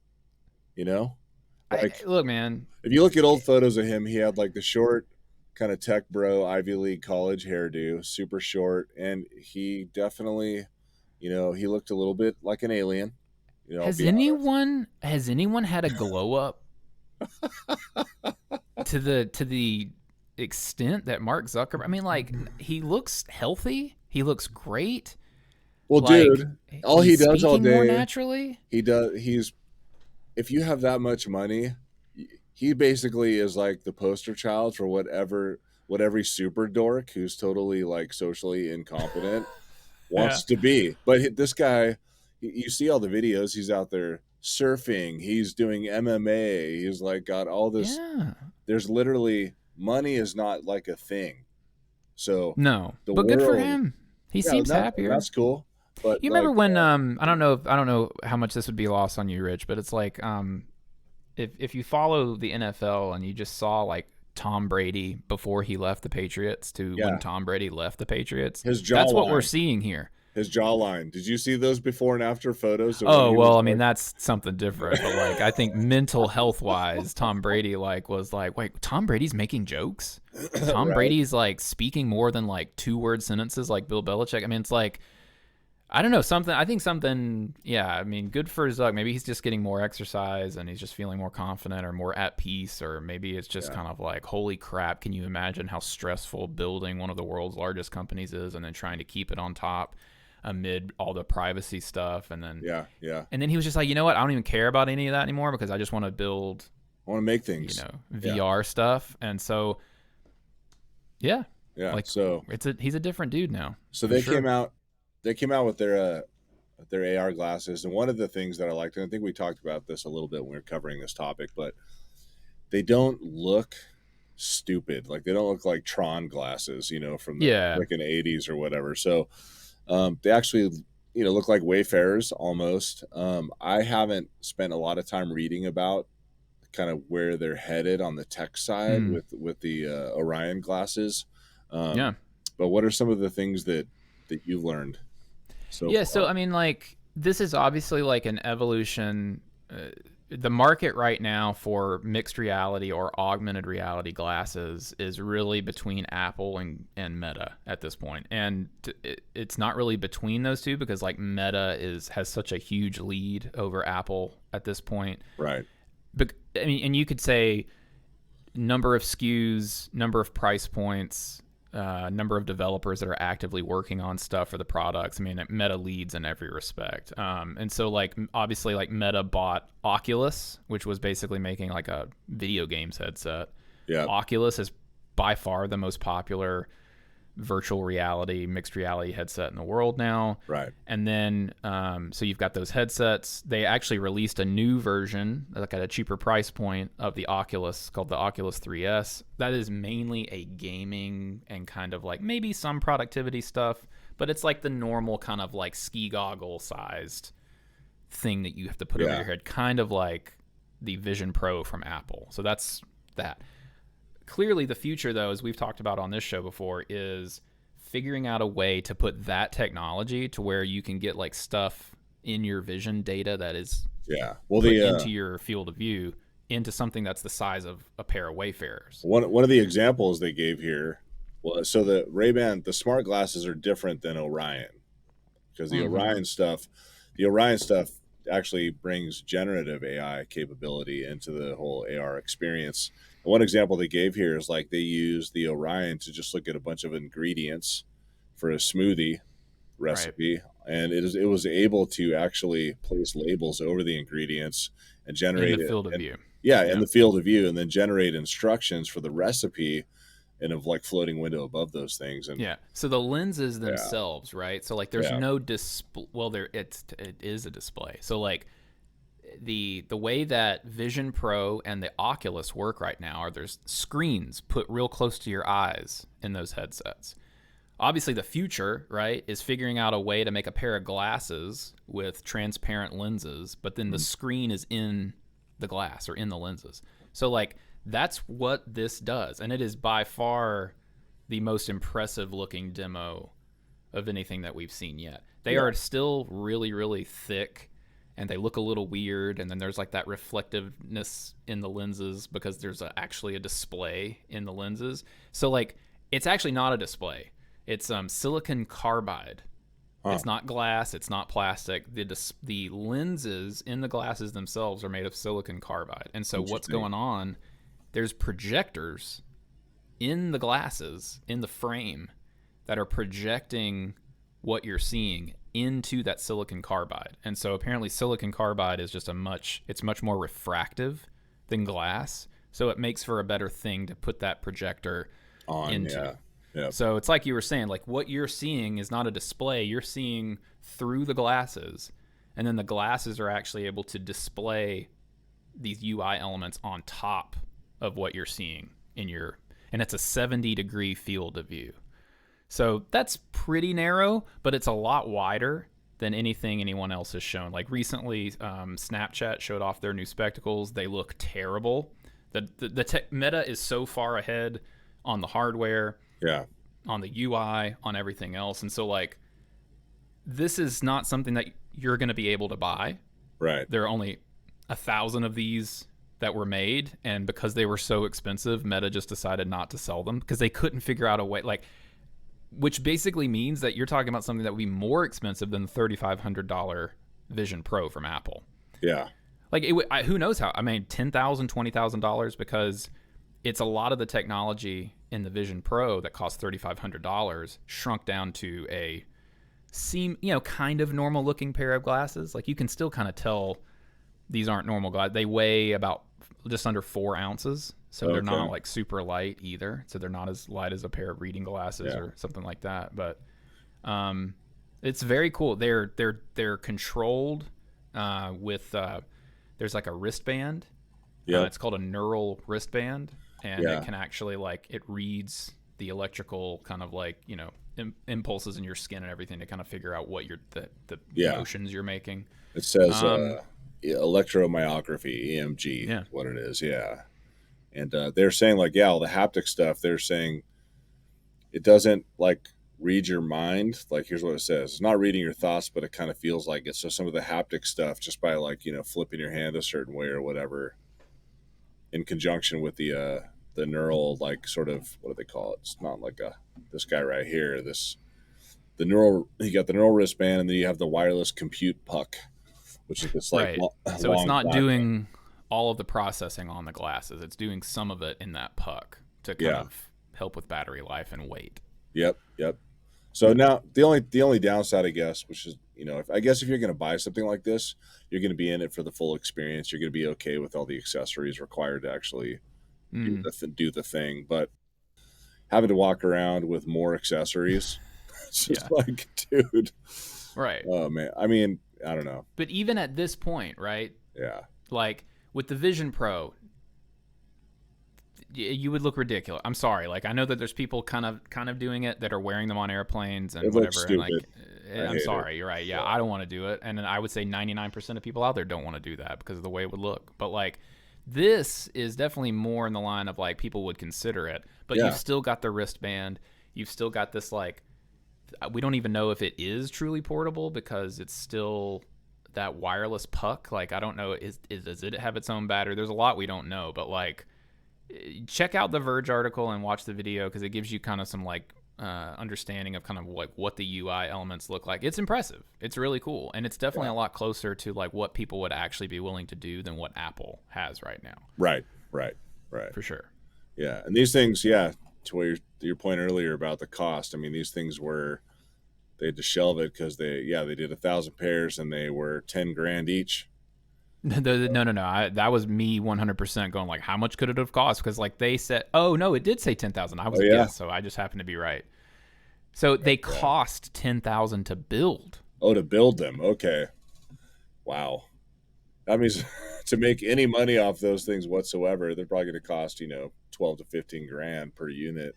Look, man. If you look at old photos of him, he had like the short kind of tech bro Ivy League college hairdo, super short, and he definitely, he looked a little bit like an alien. Has anyone had a glow up to the extent that Mark Zuckerberg? I mean, like, he looks healthy. He looks great. Well, dude, all he does all day, more naturally. If you have that much money, he basically is like the poster child for what every super dork who's totally like socially incompetent wants to be. But this guy, you see all the videos, he's out there surfing, he's doing MMA, he's like got all this. There's literally, money is not like a thing. So no, but good for him. He seems happier. That's cool. But you remember when I don't know how much this would be lost on you, Rich, but it's like if you follow the NFL and you just saw like Tom Brady before he left the Patriots to when Tom Brady left the Patriots, that's what we're seeing here. His jawline. Did you see those before and after photos? I mean, that's something different. But like, I think mental health wise, Tom Brady was like, wait, Tom Brady's making jokes? Tom Brady's like speaking more than like 2-word sentences like Bill Belichick. I mean, it's like, I don't know, I mean, good for Zuck. Maybe he's just getting more exercise and he's just feeling more confident or more at peace, or maybe it's just kind of like, holy crap, can you imagine how stressful building one of the world's largest companies is and then trying to keep it on top amid all the privacy stuff? And then and then he was just like, you know what, I don't even care about any of that anymore because I just want to make things, VR stuff. And so so he's a different dude now. So they came out with their their AR glasses. And one of the things that I liked, and I think we talked about this a little bit when we were covering this topic, but they don't look stupid. Like they don't look like Tron glasses, you know, from the Yeah. freaking 80s or whatever. So they actually, you know, look like Wayfarers almost. I haven't spent a lot of time reading about kind of where they're headed on the tech side Mm. with the Orion glasses. Yeah. But what are some of the things that you've learned so Yeah. So, far? I mean, like, this is obviously like an evolution. The market right now for mixed reality or augmented reality glasses is really between Apple and Meta at this point. And it's not really between those two because like Meta has such a huge lead over Apple at this point. Right. But I mean, and you could say number of SKUs, number of price points, number of developers that are actively working on stuff for the products. I mean, Meta leads in every respect. And so, like, obviously, like, Meta bought Oculus, which was basically making, like, a video games headset. Yeah. Oculus is by far the most popular virtual reality, mixed reality headset in the world now. Right. And then, so you've got those headsets. They actually released a new version, like at a cheaper price point, of the Oculus called the Oculus 3S. That is mainly a gaming and kind of like maybe some productivity stuff, but it's like the normal kind of like ski goggle sized thing that you have to put over your head, kind of like the Vision Pro from Apple. So that's that. Clearly, the future, though, as we've talked about on this show before, is figuring out a way to put that technology to where you can get like stuff in your vision data that is put into your field of view into something that's the size of a pair of Wayfarers. One of the examples they gave here was, so the Ray-Ban, the smart glasses are different than Orion, because the Orion stuff actually brings generative AI capability into the whole AR experience. One example they gave here is like they use the Orion to just look at a bunch of ingredients for a smoothie recipe, and it was able to actually place labels over the ingredients and generate in the field of view. In the field of view, and then generate instructions for the recipe in a like floating window above those things. And so the lenses themselves, right? So like there's no display. Well, it is a display. So like the way that Vision Pro and the Oculus work right now are there's screens put real close to your eyes in those headsets. Obviously, the future, right, is figuring out a way to make a pair of glasses with transparent lenses, but then the screen is in the glass or in the lenses. So, like, that's what this does. And it is by far the most impressive looking demo of anything that we've seen yet. They are still really, really thick, and they look a little weird. And then there's like that reflectiveness in the lenses because there's actually a display in the lenses. So, like, it's actually not a display. It's silicon carbide. It's not glass. It's not plastic. The lenses in the glasses themselves are made of silicon carbide. And so what's going on, there's projectors in the glasses, in the frame, that are projecting what you're seeing into that silicon carbide. And so apparently silicon carbide is just it's much more refractive than glass. So it makes for a better thing to put that projector into. Yeah. So it's like you were saying, like what you're seeing is not a display. You're seeing through the glasses, and then the glasses are actually able to display these UI elements on top of what you're seeing and it's a 70-degree field of view. So that's pretty narrow, but it's a lot wider than anything anyone else has shown. Like recently, Snapchat showed off their new spectacles. They look terrible. The Meta is so far ahead on the hardware, on the UI, on everything else. And so, like, this is not something that you're going to be able to buy. Right. There are only 1,000 of these that were made, and because they were so expensive, Meta just decided not to sell them because they couldn't figure out a way, like, which basically means that you're talking about something that would be more expensive than the $3,500 Vision Pro from Apple. Yeah. Like, who knows how? I mean, $10,000, $20,000, because it's a lot of the technology in the Vision Pro that cost $3,500 shrunk down to a kind of normal looking pair of glasses. Like, you can still kind of tell these aren't normal glasses. They weigh about just under 4 ounces. So they're not like super light either. So they're not as light as a pair of reading glasses or something like that. But It's very cool. They're controlled with there's like a wristband. Yep. It's called a neural wristband, and it Yeah. can actually like it reads the electrical kind of like impulses in your skin and everything to kind of figure out what the Yeah. motions you're making. It says Um, electromyography, EMG, yeah, what it is. Yeah. And they're saying like, yeah, all the haptic stuff. They're saying it doesn't like read your mind. Like here's what it says: it's not reading your thoughts, but it kind of feels like it. So some of the haptic stuff, just by like flipping your hand a certain way or whatever, in conjunction with the neural, like sort of, what do they call it? It's not like this guy right here. The neural, you got the neural wristband, and then you have the wireless compute puck, which is this like right. So it's long not black thing. doing all of the processing on the glasses. It's doing some of it in that puck to kind Yeah. of help with battery life and weight. Yep. Yep. So now the only downside, I guess, which is if you're going to buy something like this, you're going to be in it for the full experience. You're going to be okay with all the accessories required to actually Mm, do the thing, but having to walk around with more accessories, it's yeah, just like, dude, right. oh man. I mean, I don't know. But even at this point, right? Yeah, Like with the Vision Pro, you would look ridiculous. I'm sorry. Like I know that there's people kind of doing it that are wearing them on airplanes and it looks whatever. And like, stupid. I I'm hate it. sorry. You're right. Yeah, Yeah, I don't want to do it. And then I would say 99% of people out there don't want to do that because of the way it would look. But like, this is definitely more in the line of like people would consider it. But you've yeah, still got the wristband. You've still got this like we don't even know if it is truly portable because it's still that wireless puck. Like I don't know, does it have its own battery? There's a lot we don't know, but like check out the Verge article and watch the video because it gives you kind of some like understanding of kind of like what the UI elements look like. It's impressive. It's really cool, and it's definitely yeah. a lot closer to like what people would actually be willing to do than what Apple has right now, Right, right, right. for sure. Yeah, and these things, yeah, to your point earlier about the cost. I mean, these things were they had to shelve it because they did 1,000 pairs and they were 10 grand each. No. That was me 100% going like, how much could it have cost? Because like they said, oh no, it did say 10,000. I was Oh a yeah, guess, so I just happened to be right. So they yeah. cost 10,000 to build. Oh, to build them. Okay, wow. That means to make any money off those things whatsoever, they're probably going to cost 12 to 15 grand per unit.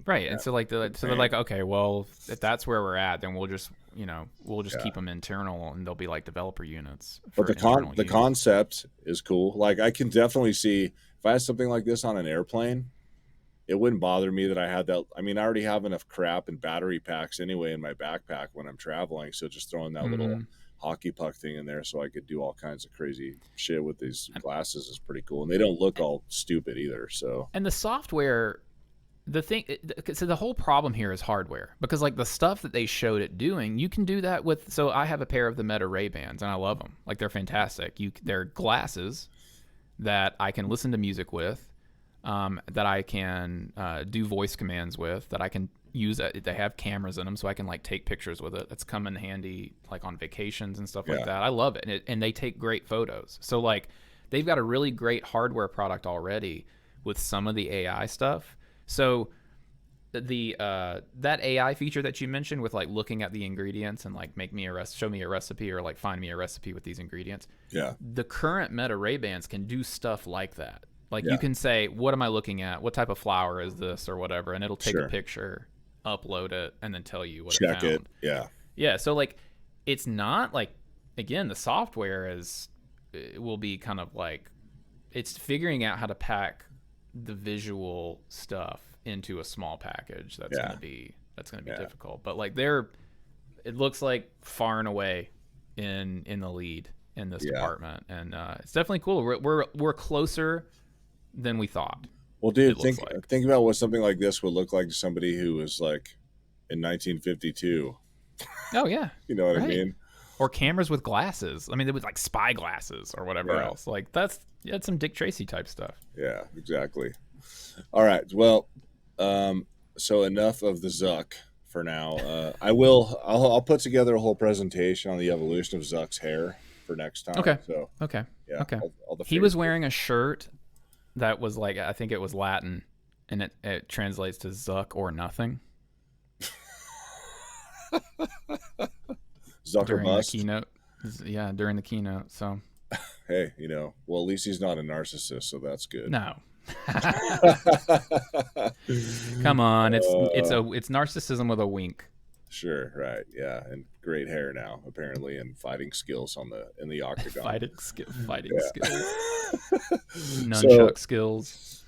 Right, Yeah, and so like they're insane. like, okay, well, if that's where we're at, then we'll just Yeah, keep them internal, and they'll be like developer units but for internal the use. concept is cool. Like I can definitely see if I had something like this on an airplane, it wouldn't bother me that I had that. I mean, I already have enough crap and battery packs anyway in my backpack when I'm traveling. So just throwing that little Mm-hmm. hockey puck thing in there so I could do all kinds of crazy shit with these glasses is pretty cool. And they don't look all stupid either. So And the software, the thing, so the whole problem here is hardware because like the stuff that they showed it doing, you can do that with. So I have a pair of the Meta Ray Bans, and I love them. Like they're fantastic. They're glasses that I can listen to music with, that I can do voice commands with, that I can use. They have cameras in them, so I can like take pictures with it. That's come in handy like on vacations and stuff like yeah, that. I love it, and they take great photos. So like they've got a really great hardware product already with some of the AI stuff. So the that AI feature that you mentioned with like looking at the ingredients and like show me a recipe or like find me a recipe with these ingredients, yeah, the current Meta Ray Bans can do stuff like that. Like you yeah. can say, what am I looking at? What type of flour is this or whatever? And it'll take a Sure. picture, upload it, and then tell you what it Check it. found. Yeah, Yeah. So like, it's not like, again, the software it will be kind of like, it's figuring out how to pack the visual stuff into a small package. yeah, That's gonna be yeah, difficult. But like it looks like far and away in the lead in this yeah. department, and it's definitely cool. We're closer than we thought. Well, It dude, looks think like. think about what something like this would look like to somebody who was like in 1952. Oh yeah, You know what I right. mean? Or cameras with glasses. I mean, there was like spy glasses or whatever Yeah, else. Like that's some Dick Tracy type stuff. yeah, exactly. All right. Well, so enough of the Zuck for now. I'll put together a whole presentation on the evolution of Zuck's hair for next time. Okay. So Okay. yeah, Okay. all the He was faces. wearing a shirt that was like I think it was Latin, and it translates to Zuck or nothing. Zucker during the bust. keynote. Yeah, during the keynote. So Hey, well, at least he's not a narcissist, so that's good. no. Come on, uh, it's narcissism with a wink. sure, right, yeah, and great hair now apparently, and fighting skills in the octagon. Fighting skills, Yeah. so nunchuck skills.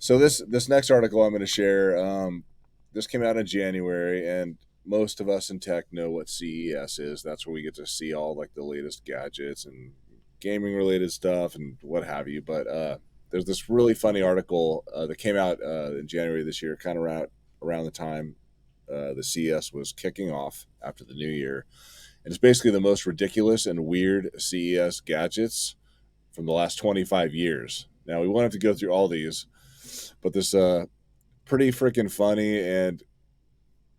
this next article I'm going to share, this came out in January, and most of us in tech know what CES is. That's where we get to see all like the latest gadgets and gaming related stuff and what have you. But there's this really funny article that came out in January this year, kind of around the time the CES was kicking off after the new year. And it's basically the most ridiculous and weird CES gadgets from the last 25 years. Now, we won't have to go through all these, but this pretty freaking funny, and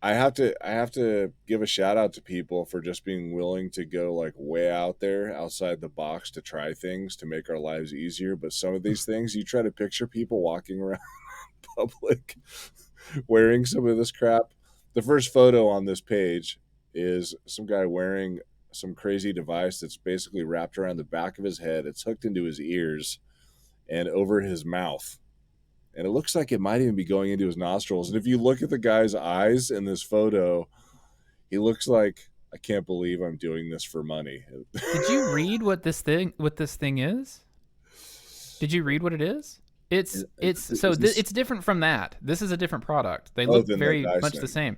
I have to give a shout out to people for just being willing to go like way out there outside the box to try things to make our lives easier. But some of these things, you try to picture people walking around public wearing some of this crap. The first photo on this page is some guy wearing some crazy device that's basically wrapped around the back of his head. It's hooked into his ears and over his mouth. And it looks like it might even be going into his nostrils. And if you look at the guy's eyes in this photo, he looks like, I can't believe I'm doing this for money. Did you read what this thing is? Did you read what it is? It's different from that. This is a different product. They look than very that much Dyson. the same.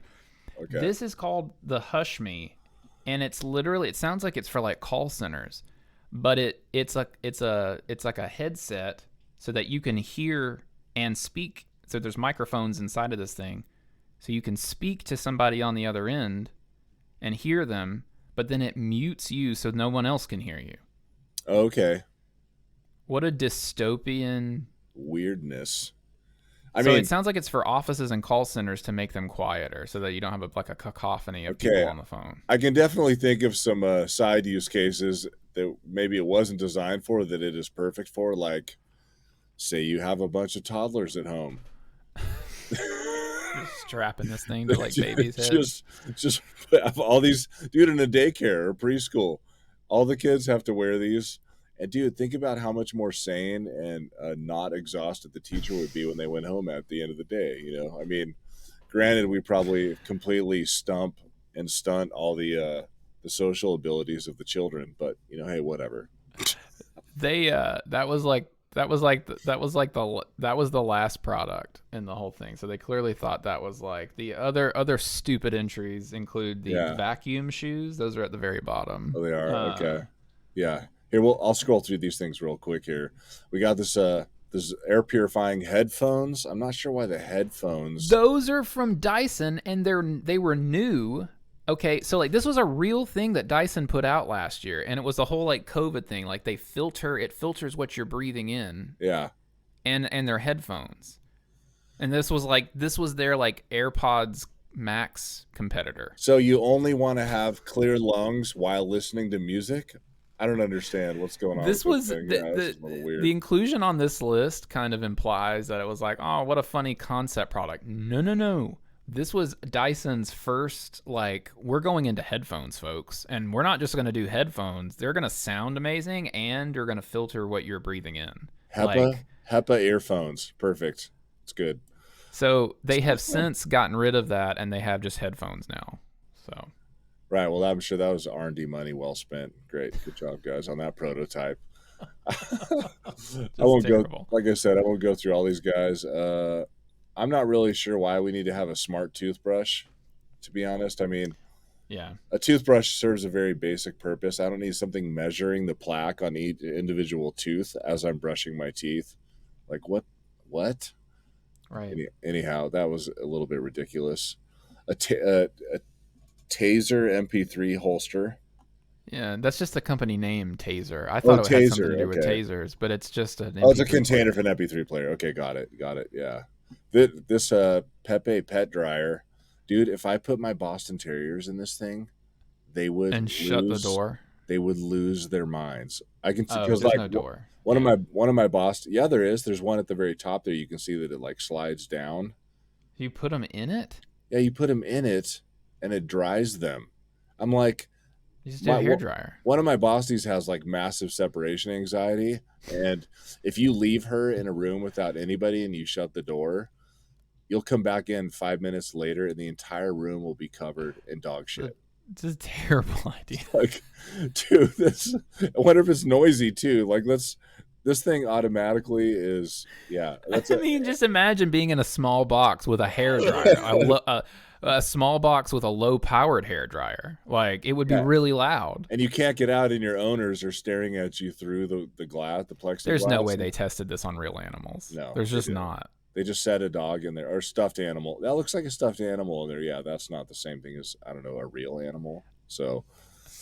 Okay. This is called the Hush Me, and it's literally, it sounds like it's for like call centers, but it's like a headset so that you can hear and speak. So there's microphones inside of this thing, so you can speak to somebody on the other end and hear them, but then it mutes you so no one else can hear you. Okay. What a dystopian Weirdness. So it sounds like it's for offices and call centers to make them quieter, so that you don't have like a cacophony of people on the phone. I can definitely think of some side use cases that maybe it wasn't designed for that it is perfect for. Like, say you have a bunch of toddlers at home. Just strapping this thing to like babies' heads. Just have all these, dude, in a daycare or preschool. All the kids have to wear these. And dude, think about how much more sane and not exhausted the teacher would be when they went home at the end of the day. I mean, granted, we probably completely stump and stunt all the social abilities of the children, but hey, whatever. They that was the last product in the whole thing. So they clearly thought that was like the other stupid entries include the vacuum shoes. Those are at the very bottom. Oh, they are. Okay. Yeah. Here, I'll scroll through these things real quick here. We got this air purifying headphones. I'm not sure why the headphones. Those are from Dyson, and they were new. Okay, so like this was a real thing that Dyson put out last year, and it was the whole like COVID thing. Like it filters what you're breathing in. Yeah. And their headphones. And this was their like AirPods Max competitor. So you only want to have clear lungs while listening to music? I don't understand what's going on. This was the inclusion on this list kind of implies that it was like, oh, what a funny concept product. No. This was Dyson's first, like, we're going into headphones, folks. And we're not just going to do headphones. They're going to sound amazing, and you're going to filter what you're breathing in. HEPA earphones. Perfect. It's good. So they have since gotten rid of that, and they have just headphones now. So... Right. Well, I'm sure that was R&D money well spent. Great. Good job, guys, on that prototype. I won't go, like I said, I won't go through all these guys. I'm not really sure why we need to have a smart toothbrush, to be honest. I mean, yeah, a toothbrush serves a very basic purpose. I don't need something measuring the plaque on each individual tooth as I'm brushing my teeth. Like, what? Right. Anyhow, that was a little bit ridiculous. A Taser MP3 holster. Yeah, that's just the company name, Taser. I thought it had something to do with tasers, but it's just an MP3 it's a container for an MP3 player. Okay, got it. Yeah. This Pepe pet dryer, dude, if I put my Boston Terriers in this thing, they would shut the door. They would lose their minds. I can see because like no door. One of my Boston, yeah, there is. There's one at the very top there. You can see that it like slides down. You put them in it? Yeah, you put them in it. and it dries them. I'm like, You just do a hair dryer. one of my Bosties has like massive separation anxiety, and if you leave her in a room without anybody and you shut the door, you'll come back in 5 minutes later and the entire room will be covered in dog shit. It's a terrible idea. Like, dude, I wonder if it's noisy too. Like, this thing automatically is, yeah. I mean, just imagine being in a small box with a hair dryer, a small box with a low-powered hair dryer. Like, it would be really loud. And you can't get out, and your owners are staring at you through the glass, the plexiglass. There's no way they tested this on real animals. No, there's just not. They just set a dog in there, or stuffed animal. That looks like a stuffed animal in there. Yeah, that's not the same thing as, I don't know, a real animal. So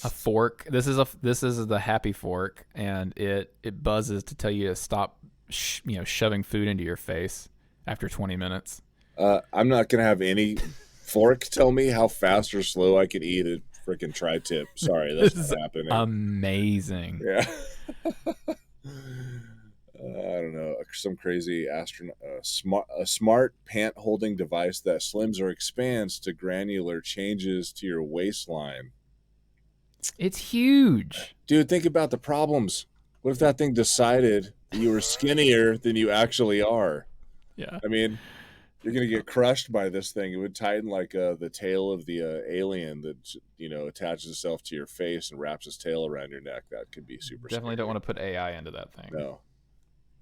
a fork. This is the happy fork, and it buzzes to tell you to stop, shoving food into your face after 20 minutes. I'm not gonna have any fork tell me how fast or slow I can eat a freaking tri-tip. Sorry, that's not happening. Amazing. Yeah. I don't know, some crazy smart pant holding device that slims or expands to granular changes to your waistline. It's huge. Dude, think about the problems. What if that thing decided that you were skinnier than you actually are? Yeah. I mean, you're going to get crushed by this thing. It would tighten like the tail of the alien that, attaches itself to your face and wraps its tail around your neck. That could be super Definitely scary. don't want to put AI into that thing. No.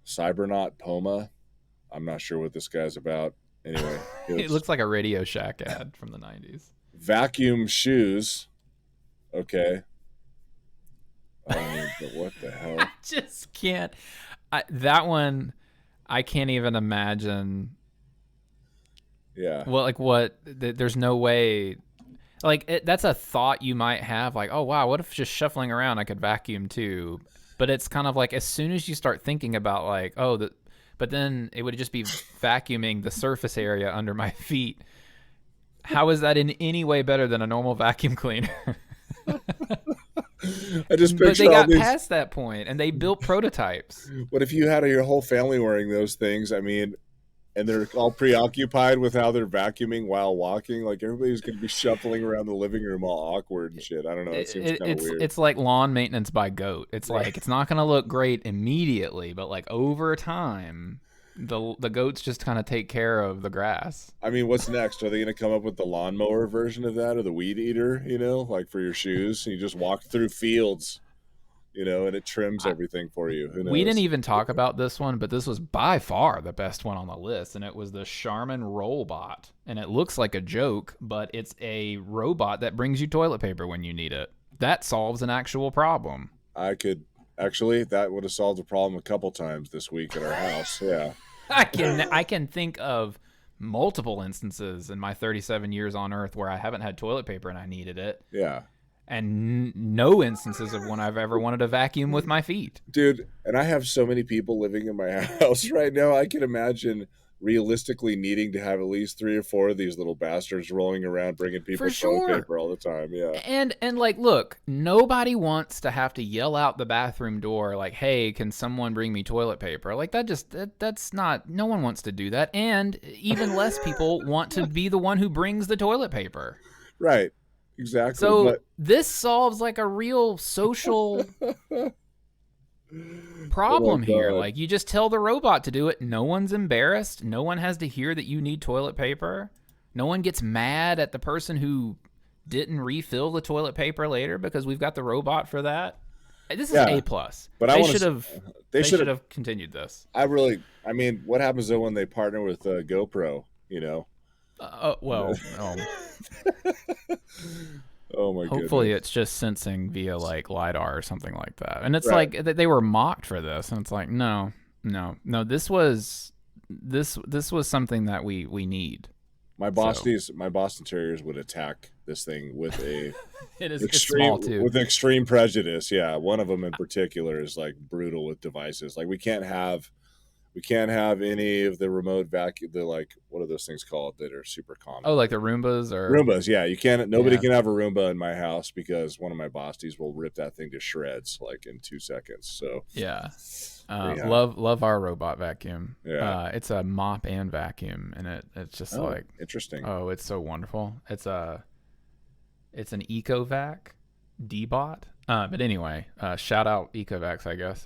Cybernaut Poma. I'm not sure what this guy's about. Anyway. It looks like a Radio Shack ad from the 90s. Vacuum shoes. Okay. But what the hell? I just can't. That one, I can't even imagine. Yeah. Well, like what? There's no way. Like that's a thought you might have. Like, oh wow, what if just shuffling around I could vacuum too? But it's kind of like as soon as you start thinking about like, but then it would just be vacuuming the surface area under my feet. How is that in any way better than a normal vacuum cleaner? I just but picture they got all these... past that point and they built prototypes. What if you had your whole family wearing those things? I mean, and they're all preoccupied with how they're vacuuming while walking. Like everybody's going to be shuffling around the living room all awkward and shit. I don't know. It seems kind of weird. It's like lawn maintenance by goat. It's like it's not going to look great immediately, but like over time, the goats just kind of take care of the grass. I mean, what's next? Are they going to come up with the lawnmower version of that or the weed eater, like for your shoes? And you just walk through fields, and it trims everything for you. Who knows? We didn't even talk about this one, but this was by far the best one on the list, and it was the Charmin Rollbot. And it looks like a joke, but it's a robot that brings you toilet paper when you need it. That solves an actual problem. That would have solved a problem a couple times this week at our house. Yeah. I can think of multiple instances in my 37 years on Earth where I haven't had toilet paper and I needed it. Yeah. And no instances of when I've ever wanted to vacuum with my feet. Dude, and I have so many people living in my house right now. I can imagine realistically needing to have at least 3 or 4 of these little bastards rolling around bringing people toilet paper all the time. Yeah. And like, look, nobody wants to have to yell out the bathroom door like, hey, can someone bring me toilet paper? Like that's not, no one wants to do that. And even less people want to be the one who brings the toilet paper. Right. Exactly. So this solves like a real social problem here. Like you just tell the robot to do it. No one's embarrassed. No one has to hear that you need toilet paper. No one gets mad at the person who didn't refill the toilet paper later because we've got the robot for that. This is A+. But they should have continued this. I mean, what happens though when they partner with GoPro, Oh my god. Hopefully it's just sensing via like LiDAR or something like that. And it's like they were mocked for this, and it's like no. This was something that we need. My Boston Terriers would attack this thing with a it's small too. With extreme prejudice. Yeah, one of them in particular is like brutal with devices. Like we can't have any of the remote vacuum. The like, what are those things called that are super common? Oh, like the Roombas or Roombas. Yeah, you can't. Nobody can have a Roomba in my house because one of my Bosties will rip that thing to shreds like in 2 seconds. So yeah. Love our robot vacuum. Yeah, it's a mop and vacuum, and it's just like interesting. Oh, it's so wonderful. It's It's an EcoVac D-Bot. But anyway, shout out EcoVacs, I guess.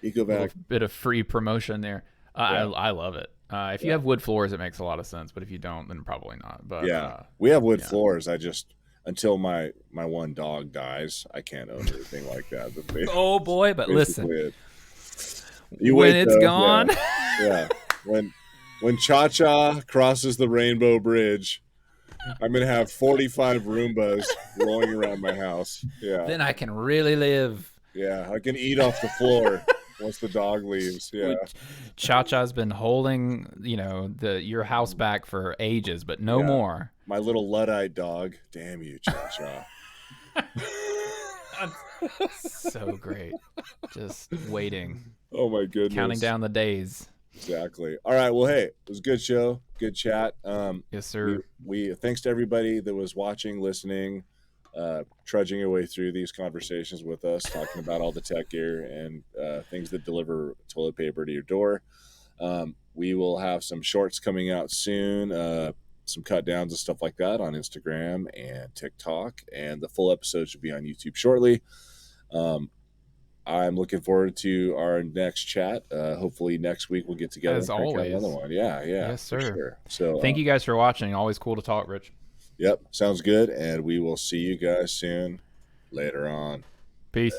Little Ecovac. bit of free promotion there. Yeah. I love it. If you Yeah. have wood floors, it makes a lot of sense. But if you don't, then probably not. But Yeah. We have wood yeah. floors. I just, until my one dog dies, I can't own anything like that. But Oh boy, but listen, basically you when wait it's though. gone, Yeah. When Cha Cha crosses the Rainbow Bridge, I'm gonna have 45 Roombas rolling around my house. Yeah. then I can really live. Yeah. I can eat off the floor once the dog leaves. Yeah. Cha Cha's been holding, your house back for ages, but no Yeah. more. My little Luddite dog. Damn you, Cha Cha. So great. Just waiting, Oh my goodness. counting down the days. Exactly. All right. Well, hey, it was a good show, good chat. Yes, sir. We thanks to everybody that was watching, listening, trudging your way through these conversations with us, talking about all the tech gear and things that deliver toilet paper to your door. We will have some shorts coming out soon, some cut downs and stuff like that on Instagram and TikTok, and the full episode should be on YouTube shortly. I'm looking forward to our next chat. Hopefully next week we'll get together As and crank out always. another one. Yeah, Yes, sir. for sure. So Thank you guys for watching. Always cool to talk, Rich. Yep, sounds good, and we will see you guys soon. Later on. Peace.